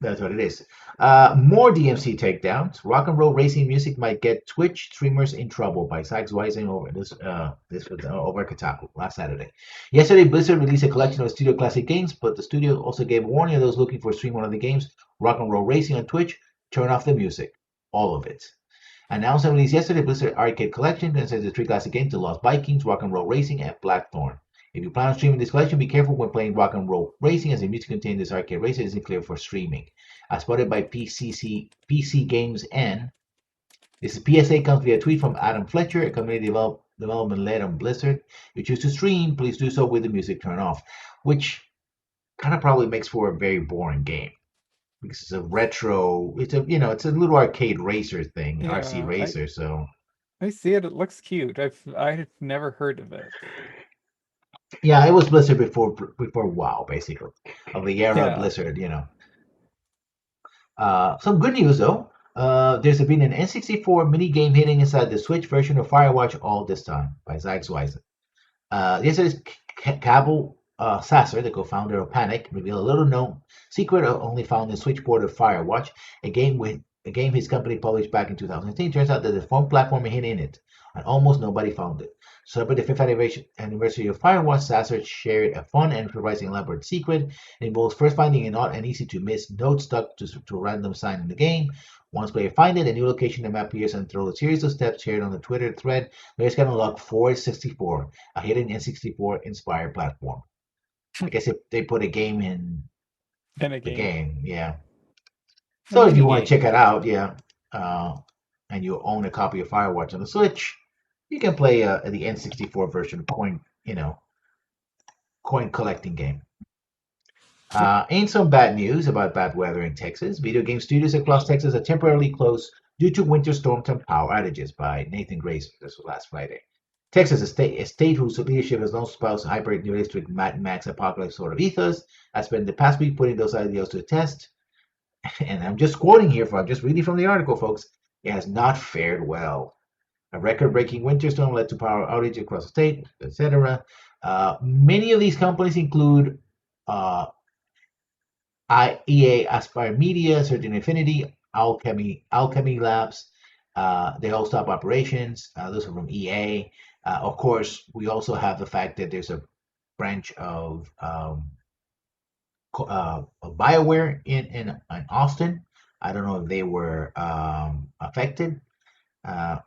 that's what it is. More DMC takedowns. Rock and roll racing music might get Twitch streamers in trouble by Sykes Weising over this was over Kotaku last Saturday. Yesterday, Blizzard released a collection of studio classic games, but the studio also gave a warning to those looking for a stream one of the games, Rock and Roll Racing on Twitch, turn off the music, all of it. Announced and released yesterday, Blizzard Arcade Collection contains the three classic games: The Lost Vikings, Rock and Roll Racing, and Blackthorn. If you plan on streaming this collection, be careful when playing Rock and Roll Racing, as the music contained in this arcade racer isn't clear for streaming. As spotted by PC Games N, this PSA comes via a tweet from Adam Fletcher, a community development led on Blizzard. If you choose to stream, please do so with the music turned off, which kind of probably makes for a very boring game. Because it's a retro, it's a little arcade racer thing, yeah, RC racer. So I see it. It looks cute. I've never heard of it. Yeah, it was Blizzard before WoW, basically, of the era of Blizzard. Some good news though. There's been an N64 mini game hidden inside the Switch version of Firewatch all this time by Sykes Weising. Yesterday's Cabell Sasser, the co-founder of Panic, revealed a little-known secret only found in the Switch port of Firewatch, a game with a game his company published back in 2018. Turns out that the phone platform hid in it, and almost nobody found it. So, celebrate the fifth anniversary of Firewatch, Sasser shared a fun and surprising elaborate secret. It involves first finding an odd and easy to miss note stuck to a random sign in the game. Once players find it, a new location in the map appears, and through a series of steps shared on the Twitter thread, players can unlock Forest 64, a hidden N64 inspired platform. I guess if they put a game in In a the game. game, yeah. A So if you mini want to game. check it out, yeah, uh, and you own a copy of Firewatch on the Switch, you can play the N64 version coin collecting game. In some bad news about bad weather in Texas, video game studios across Texas are temporarily closed due to winter storms and power outages by Nathan Grace. This was last Friday. Texas, a state whose leadership has long espoused hyper-realistic Mad Max apocalypse sort of ethos, has spent the past week putting those ideals to the test. And I'm just quoting here, I'm just reading from the article, folks. It has not fared well. A record-breaking winter storm led to power outage across the state, etc. Many of these companies include uh, EA, Aspire Media, Certain Affinity, Alchemy Labs. They all stop operations. Those are from EA. Of course, we also have the fact that there's a branch of BioWare in Austin. I don't know if they were affected. Uh,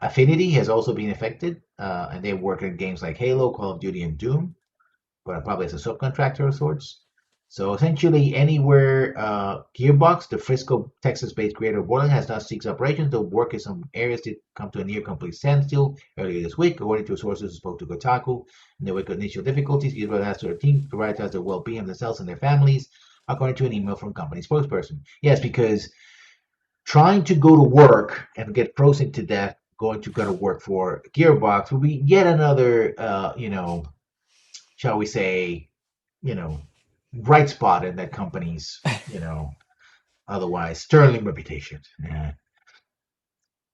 Affinity has also been affected, and they work on games like Halo, Call of Duty, and Doom, but probably as a subcontractor of sorts. So essentially, anywhere Gearbox, the Frisco, Texas-based creator of Borderlands, has not ceased operations. The work in some areas did come to a near complete standstill earlier this week, according to sources who spoke to Kotaku. In the wake of initial difficulties, Gearbox asked their team to prioritize the well-being of themselves and their families, according to an email from company spokesperson. Yes, because trying to go to work and get frozen to death going to go to work for Gearbox will be yet another, shall we say, you know, bright spot in that company's, otherwise sterling reputation. Yeah.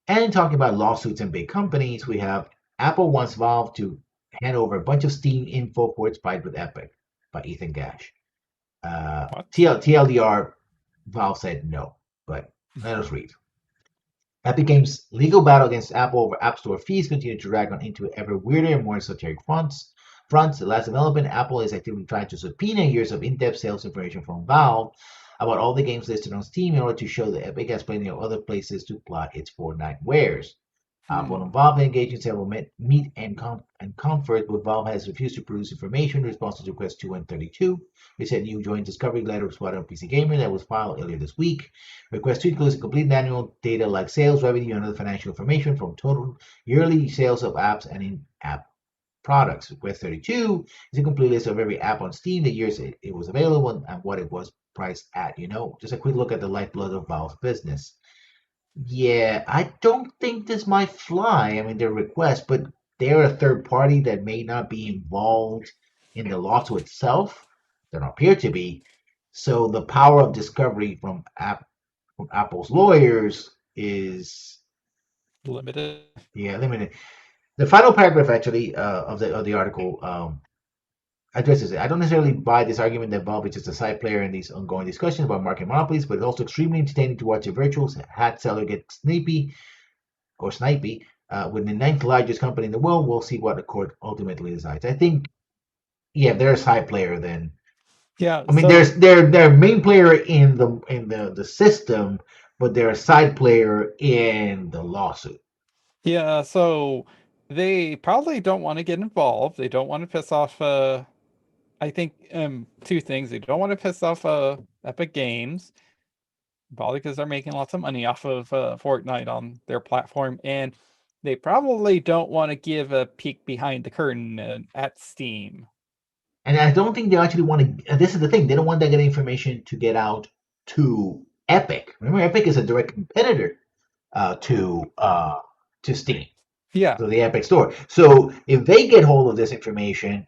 And talking about lawsuits and big companies, we have Apple wants Valve to hand over a bunch of Steam info for its fight with Epic by Ethan Gash. What? TLDR, Valve said no, but let us read. Epic Games' legal battle against Apple over App Store fees continue to drag on into ever weirder and more esoteric fronts. The last development, Apple is actively trying to subpoena years of in-depth sales information from Valve about all the games listed on Steam in order to show that Epic has plenty of other places to plot its Fortnite wares. Apple and Valve engaged in several meet and conference, but Valve has refused to produce information in response to request 2 and 32. We sent new joint discovery letter spotted on PC Gamer that was filed earlier this week. Request 2 includes complete annual data like sales, revenue, and other financial information from total yearly sales of apps and in-app products. Request 32 is a complete list of every app on Steam, the years it was available, and what it was priced at. Just a quick look at the lifeblood of Valve's business. Yeah, I don't think this might fly. I mean, their request, but they're a third party that may not be involved in the lawsuit itself. They don't appear to be. So the power of discovery from Apple's lawyers is Limited. limited. The final paragraph actually of the article addresses it. I don't necessarily buy this argument that Valve is just a side player in these ongoing discussions about market monopolies, but it's also extremely entertaining to watch a virtual hat seller get snipey. With the ninth largest company in the world. We'll see what the court ultimately decides. I think, yeah, they're a side player then. Yeah. I mean, they're a main player in the system, but they're a side player in the lawsuit. Yeah, so they probably don't want to get involved. They don't want to piss off I think two things. They don't want to piss off Epic Games, probably because they're making lots of money off of Fortnite on their platform, and they probably don't want to give a peek behind the curtain at Steam. And I don't think they actually want to. This is the thing; they don't want that information to get out to Epic. Remember, Epic is a direct competitor to Steam. Yeah. So the Epic Store. So if they get hold of this information,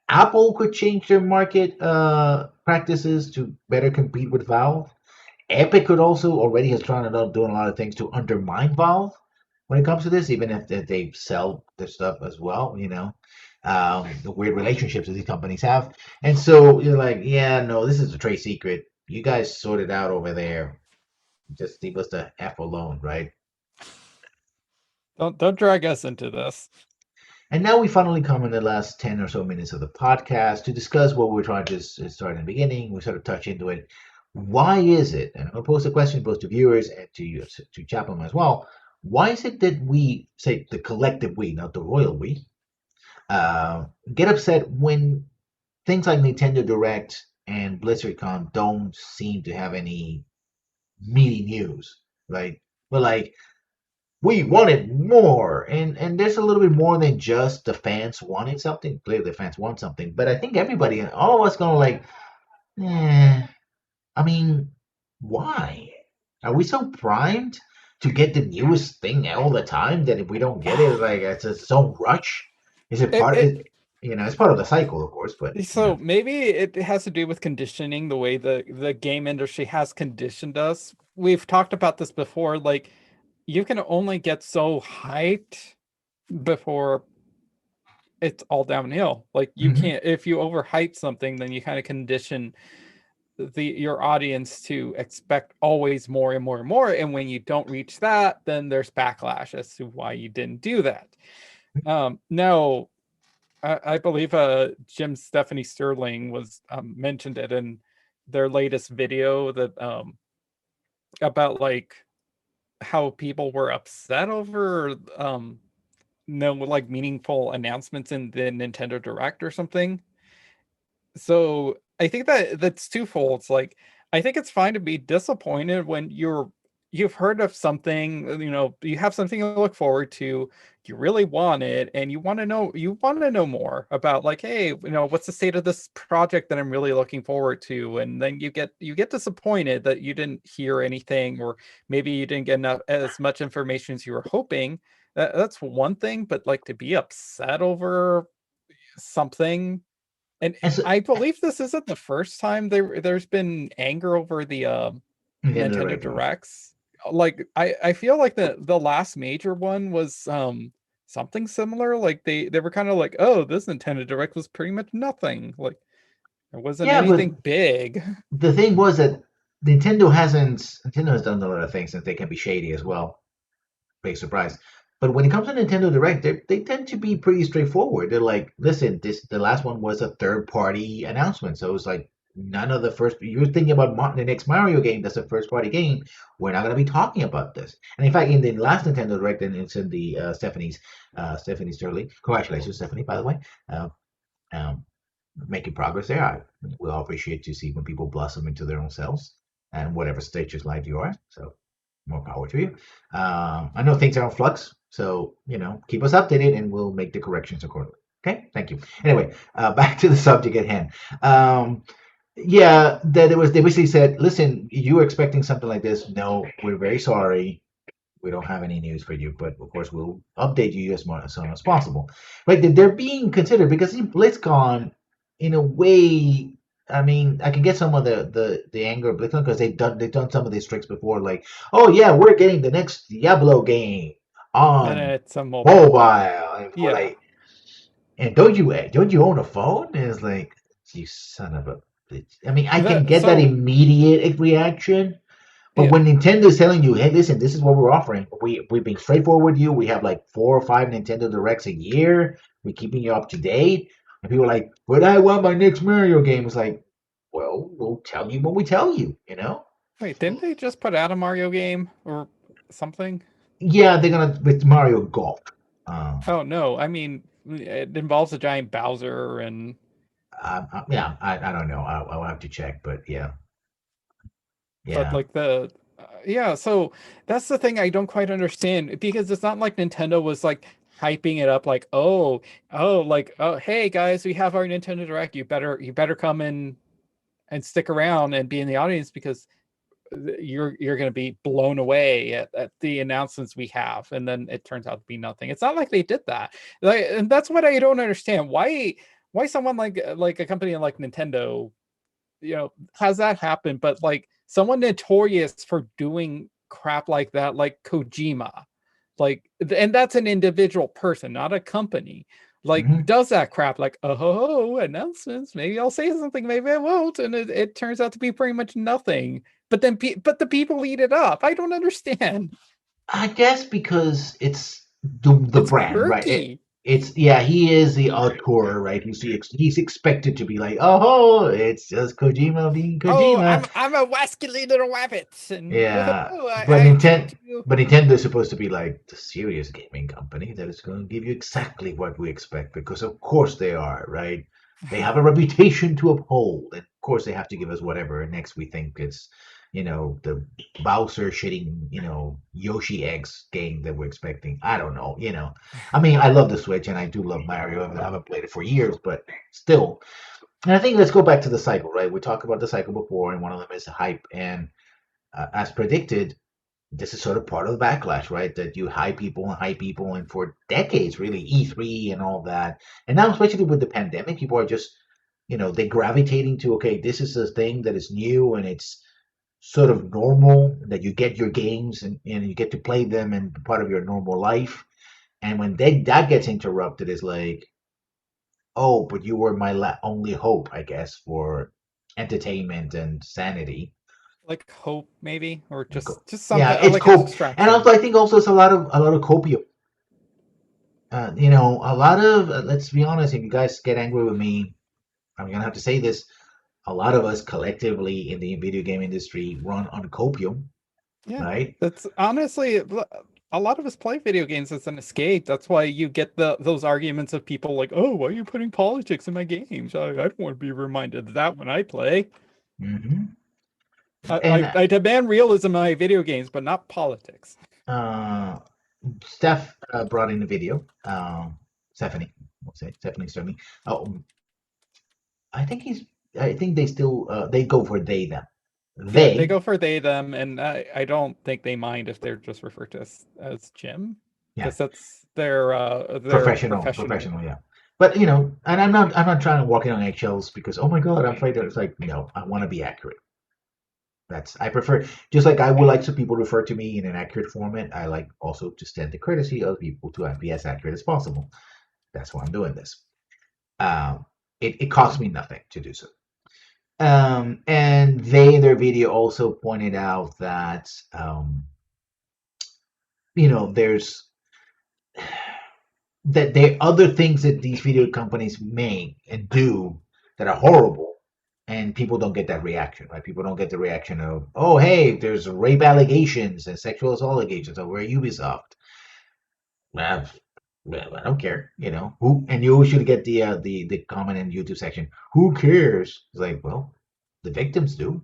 Apple could change their market practices to better compete with Valve. Epic could also already has tried doing a lot of things to undermine Valve when it comes to this, even if they sell their stuff as well. The weird relationships that these companies have, and so you're like, yeah, no, this is a trade secret. You guys sort it out over there. Just leave us the F alone, right? Don't drag us into this. And now we finally come in the last 10 or so minutes of the podcast to discuss what we're trying to start in the beginning. We sort of touch into it. Why is it, and I'm going to pose a question both to viewers and to you, to Chaplin as well. Why is it that we, say the collective we, not the royal we, uh, get upset when things like Nintendo Direct and BlizzardCon don't seem to have any meaty news, right? But like, we wanted more, and there's a little bit more than just the fans wanting something. Clearly the fans want something, but I think everybody, all of us, gonna like, eh, I mean, why are we so primed to get the newest thing all the time that if we don't get it, like it's its own rush? Is it It, part of it it? It's part of the cycle, of course, but So maybe it has to do with conditioning, the way the game industry has conditioned us. We've talked about this before, like you can only get so hyped before it's all downhill. Like you hmm can't, if you overhype something, then you kind of condition your audience to expect always more and more and more. And when you don't reach that, then there's backlash as to why you didn't do that. Now I believe Jim Stephanie Sterling was mentioned it in their latest video that about like how people were upset over no like meaningful announcements in the Nintendo Direct or something. So I think that that's twofold. It's like I think it's fine to be disappointed when you've heard of something, you have something to look forward to, you really want it, and you want to know more about like, hey, what's the state of this project that I'm really looking forward to, and then you get disappointed that you didn't hear anything, or maybe you didn't get enough as much information as you were hoping. That's one thing, but like to be upset over something, and and so I believe this isn't the first time there's been anger over the Nintendo Nintendo Direct was. Directs. Like I feel like the last major one was something similar. Like they were kind of like, oh, this Nintendo Direct was pretty much nothing. Like there wasn't Yeah, but anything big. the thing was that Nintendo has done a lot of things and they can be shady as well. Big surprise. But when it comes to Nintendo Direct, they tend to be pretty straightforward. They're like, listen, this the last one was a third party announcement, so it's like none of the first. You're thinking about the next Mario game that's a first party game. We're not going to be talking about this. And in fact, in the last Nintendo Direct, and it's in the Stephanie Sterling. Congratulations, Stephanie, by the way. Uh, um, Making progress there. We all appreciate to see when people blossom into their own selves and whatever stage of life you are. So more power to you. I know things are in flux, so keep us updated and we'll make the corrections accordingly. Okay, thank you. Anyway, back to the subject at hand. Yeah, that it was. They basically said, "Listen, you were expecting something like this. No, we're very sorry. We don't have any news for you, but of course we'll update you as soon as possible." Right? They're being considered because in BlizzCon, in a way, I mean, I can get some of the anger of BlizzCon because they've done some of these tricks before, like, oh yeah, we're getting the next Diablo game And on it's a mobile. mobile, and we're Yeah. like, and don't you own a phone? And it's like, you son of a bitch. I mean, I can That get that so immediate reaction, but yeah. when Nintendo's telling you, hey, listen, this is what we're offering. We've been straightforward with you. We have like 4 or 5 Nintendo Directs a year. We're keeping you up to date. And people are like, but I want my next Mario game. It's like, well, we'll tell you when we tell you. Wait, didn't they just put out a Mario game or something? Yeah, they're gonna with Mario Golf. Um, Oh no, I mean it involves a giant Bowser and yeah, I don't know. I'll have to check, but yeah, but yeah. like yeah, so that's the thing I don't quite understand, because it's not like Nintendo was like hyping it up like, like, oh hey guys, we have our Nintendo Direct, you better come in and stick around and be in the audience, because you're going to be blown away at the announcements we have, and then it turns out to be nothing. It's not like they did that. Like, and that's what I don't understand, why someone like a company like Nintendo, has that happen, but like someone notorious for doing crap like that, like Kojima, like, and that's an individual person, not a company, like hmm does that crap, like, oh, announcements, maybe I'll say something, maybe I won't, and it turns out to be pretty much nothing. but then but the people eat it up. I don't understand. I guess because it's the It's brand, right? quirky. It's yeah, he is the auteur, right? He's expected to be like, oh, it's just Kojima being Oh, Kojima. I'm a wasky little rabbit, and Yeah, I treat you. But Nintendo is supposed to be like the serious gaming company that is going to give you exactly what we expect because of course they are, right? They have a reputation to uphold, and of course they have to give us whatever next we think is, the Bowser shitting, Yoshi X game that we're expecting. I don't know, I mean, I love the Switch and I do love Mario. I haven't played it for years, but still. And I think let's go back to the cycle, right? We talked about the cycle before, and one of them is hype. And as predicted, this is sort of part of the backlash, right? That you hype people, and for decades, really, E3 and all that. And now, especially with the pandemic, people are just, they gravitating to, okay, this is a thing that is new and it's sort of normal that you get your games and you get to play them and part of your normal life. And when that gets interrupted, it's like, oh, but you were my only hope, I guess, for entertainment and sanity. Like hope, maybe, or just Yeah, something it's like a cope, and distraction. also I think also it's a lot of copium. A lot of let's be honest. If you guys get angry with me, I'm gonna have to say this. A lot of us collectively in the video game industry run on copium, Yeah, right? that's honestly a lot of us play video games as an escape. That's why you get those arguments of people like, "Oh, why are you putting politics in my games? I don't want to be reminded of that when I play. hmm I, And I, I demand realism in my video games, but not politics." uh, Steph brought in the video. Stephanie, we'll say Stephanie Sterling. Oh, I think he's. I think they still they go for they them. Yeah, they They, go for they them, and I don't think they mind if they're just referred to as Jim, yeah, because that's their professional. professional, yeah. But and I'm not trying to walk in on eggshells because oh my god, I'm afraid that it's like no, I want to be accurate. I prefer just like I would like some people to refer to me in an accurate format. I like also to stand the courtesy of people to be as accurate as possible. That's why I'm doing this. Um, it costs me nothing to do so. And they in their video also pointed out that there's that there are other things that these video companies make and do that are horrible, and people don't get that reaction, right? People don't get the reaction of, oh, hey, there's rape allegations and sexual assault allegations over Ubisoft. Well, I don't care, who. And you usually get the comment in YouTube section, who cares? It's like, well, the victims do.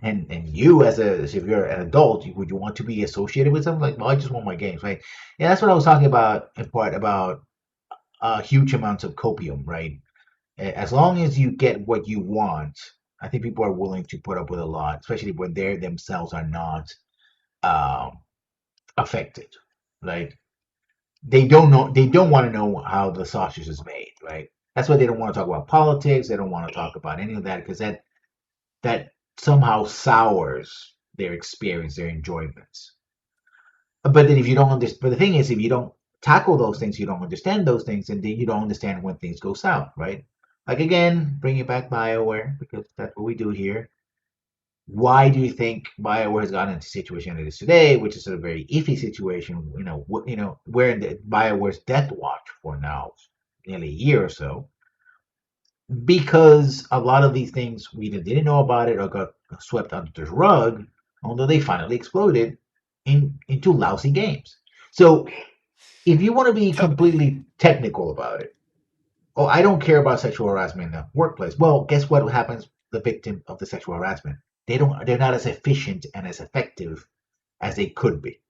And you as if you're an adult, would you want to be associated with something like, well, I just want my games, right? Yeah, that's what I was talking about in part about huge amounts of copium, right? As long as you get what you want, I think people are willing to put up with a lot, especially when they themselves are not um, affected. Like they don't want to know how the sausage is made, right? That's why they don't want to talk about politics. They don't want to talk about any of that because that somehow sours their experience, their enjoyments. But then if you don't understand, but the thing is, if you don't tackle those things, you don't understand those things, and then you don't understand when things go south, right? Like again, bringing back BioWare because that's what we do here. Why do you think BioWare has gotten into the situation it is today, which is a very iffy situation? We're in the BioWare's death watch for now, nearly a year or so, because a lot of these things we either didn't know about it or got swept under the rug, although they finally exploded into lousy games. So if you want to be So completely technical about it, oh, I don't care about sexual harassment in the workplace. Well, guess what happens? The victim of the sexual harassment, they're not as efficient and as effective as they could be,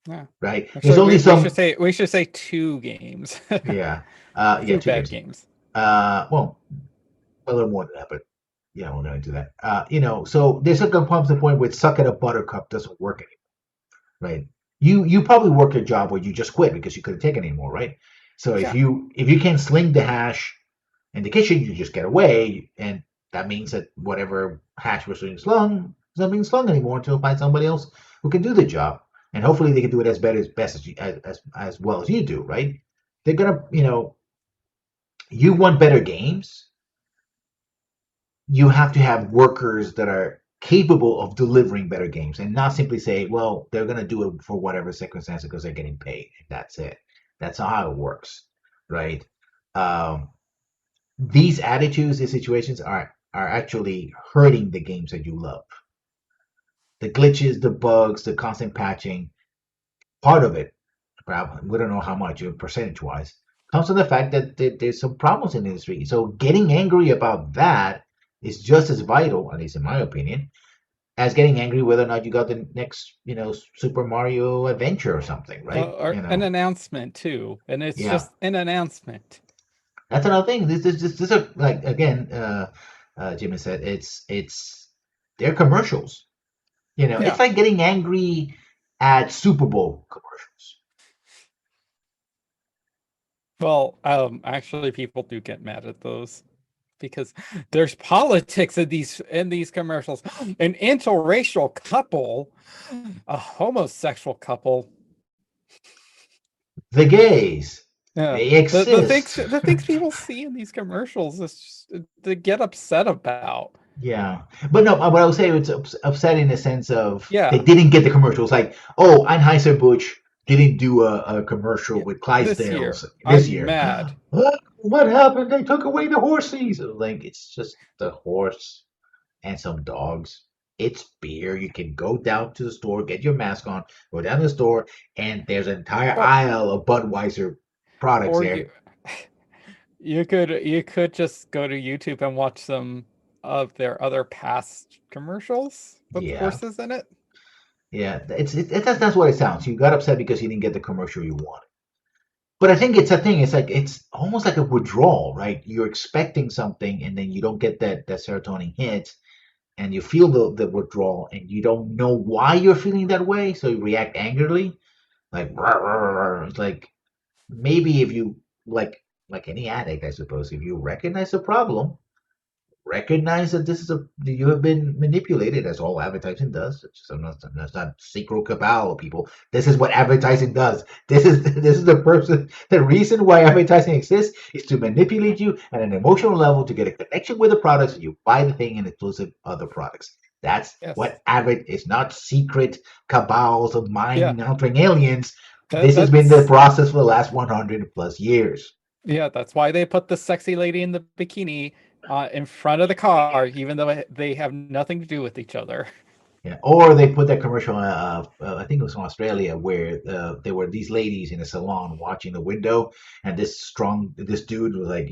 yeah, right? There's actually, only some, we should say two games, yeah, yeah, two two bad games. games. Well, a little more than that, but yeah, we're going to do that. So there's a comes a point where suck at a buttercup doesn't work anymore, right? You probably work a job where you just quit because you couldn't take it anymore, right? So if Yeah. you can't sling the hash in the kitchen, you just get away, and that means that whatever hash was being slung is not being slung anymore until find somebody else who can do the job, and hopefully they can do it as better as best as you, as well as you do, right? They're gonna, you want better games, you have to have workers that are capable of delivering better games and not simply say, well, they're going to do it for whatever circumstance because they're getting paid. That's it. That's not how it works, right? Um, these attitudes, these situations are actually hurting the games that you love. The glitches, the bugs, the constant patching, part of it, probably, we don't know how much percentage wise, comes from the fact that there's some problems in the industry. So getting angry about that is just as vital, at least in my opinion, as getting angry whether or not you got the next, Super Mario Adventure or something, right? Or an announcement too, and it's Yeah, just an announcement. that's another thing. This are like again, Jimmy said it's they're commercials. It's Yeah. like getting angry at Super Bowl commercials. Well, actually, people do get mad at those because there's politics in these commercials. An interracial couple, a homosexual couple. The gays, Yeah, they the exist. things people see in these commercials is just, they get upset about. Yeah, but no, what I would say it's upsetting in the sense of they Yeah, didn't get the commercials. Like, oh, Anheuser Busch didn't do a commercial yeah. with This year, Clydesdales this I'm year. mad. What happened? They took away the horses. Like, it's just the horse and some dogs. It's beer. You can go down to the store, get your mask on, go down to the store, and there's an entire Or aisle of Budweiser products or you there. you could just go to YouTube and watch some of their other past commercials with Yeah, horses in it. yeah. That's what it sounds. You got upset because you didn't get the commercial you wanted. But I think it's a thing. It's like it's almost like a withdrawal, right? You're expecting something, and then you don't get that serotonin hit, and you feel the withdrawal, and you don't know why you're feeling that way, so you react angrily, like "Rah, rah, rah, rah." It's like maybe if you like any addict, I suppose, if you recognize the problem, recognize that you have been manipulated, as all advertising does. It's not secret cabal, people. This is what advertising does. This is the reason why advertising exists is to manipulate you at an emotional level to get a connection with the products, and you buy the thing and exclusive other products. That's Yes. what advert is, not secret cabals of Yeah. mind altering aliens. That This has been the that's process for the last 100 plus years. yeah, that's why they put the sexy lady in the bikini in front of the car, even though they have nothing to do with each other. Yeah, or they put that commercial. I think it was from Australia, where there were these ladies in a salon watching the window, and this dude was like,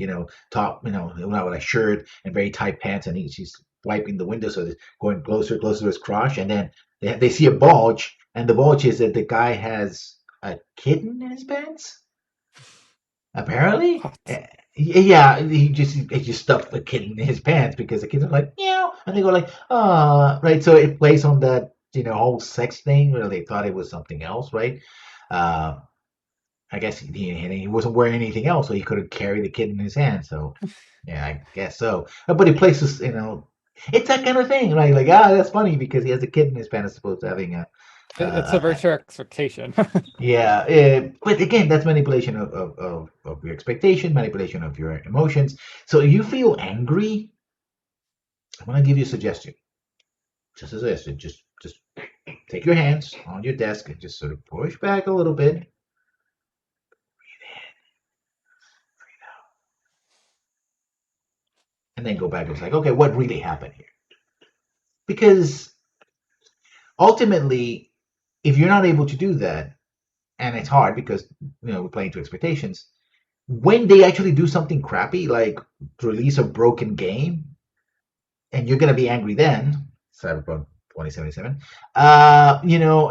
top, with a shirt and very tight pants, and she's wiping the window, so it's going closer, closer to his crotch, and then they see a bulge, and the bulge is that the guy has a kitten in his pants. Apparently, What? yeah, he just stuffed the kid in his pants because the kids are like meow, and they go like right. So it plays on that whole sex thing where they thought it was something else, right? Uh, I guess he wasn't wearing anything else, so he couldn't carry the kid in his hand. So yeah, I guess so. But he places, it's that kind of thing, right? Like that's funny because he has a kid in his pants as opposed to having It's a virtual expectation. yeah, but again, that's manipulation of your expectation, manipulation of your emotions. So if you feel angry, I'm gonna give you a suggestion. Just a suggestion. Just take your hands on your desk and just sort of push back a little bit, and then go back and it's like, okay, what really happened here? Because ultimately, if you're not able to do that, and it's hard because we're playing to expectations, when they actually do something crappy, like release a broken game, and you're gonna be angry then, Cyberpunk 2077.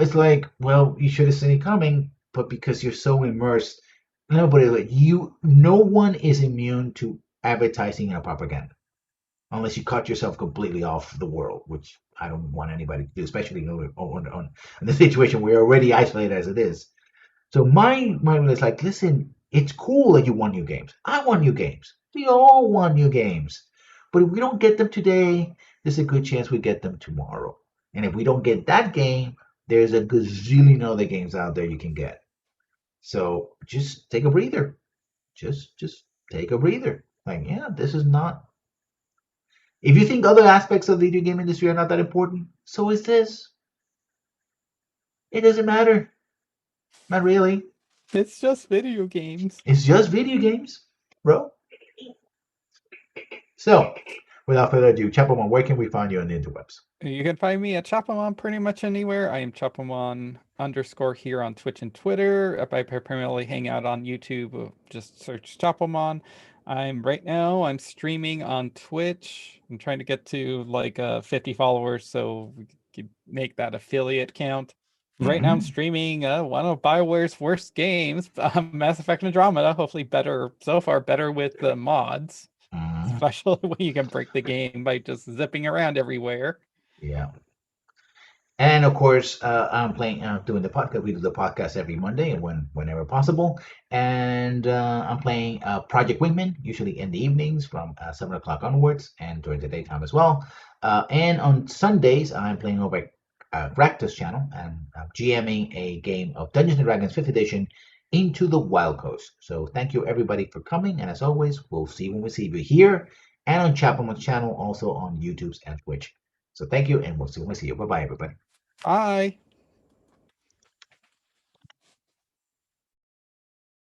It's like, well, you should have seen it coming, but because you're so immersed, no one is immune to advertising and propaganda, unless you cut yourself completely off the world, which I don't want anybody to do, especially on the situation we're already isolated as it is. So my rule is like, listen, it's cool that you want new games. I want new games. We all want new games. But if we don't get them today, there's a good chance we get them tomorrow. And if we don't get that game, there's a gazillion other games out there you can get. So just take a breather. Just take a breather. Like, yeah, this is not If you think other aspects of the video game industry are not that important, so is this. It doesn't matter. Not really. It's just video games. It's just video games, bro. So, without further ado, Chapelmon, where can we find you on the interwebs? You can find me at Chapamon pretty much anywhere. I am Chapamon_ here on Twitch and Twitter. I primarily hang out on YouTube. Just search Chapamon. I'm streaming on Twitch. I'm trying to get to like 50 followers so we can make that affiliate count. Right now I'm streaming one of BioWare's worst games, Mass Effect Andromeda. Hopefully better so far, better with the mods. Especially when you can break the game by just zipping around everywhere. Yeah. And of course, I'm doing the podcast. We do the podcast every Monday and whenever possible. And I'm playing Project Wingman, usually in the evenings from 7 o'clock onwards and during the daytime as well. And on Sundays, I'm playing over at Gractus channel and GMing a game of Dungeons & Dragons 5th edition Into the Wild Coast. So thank you everybody for coming. And as always, we'll see you when we see you here and on Chapelmon's channel, also on YouTube's and Twitch. So thank you, and we'll see you. Bye-bye, everybody. Bye.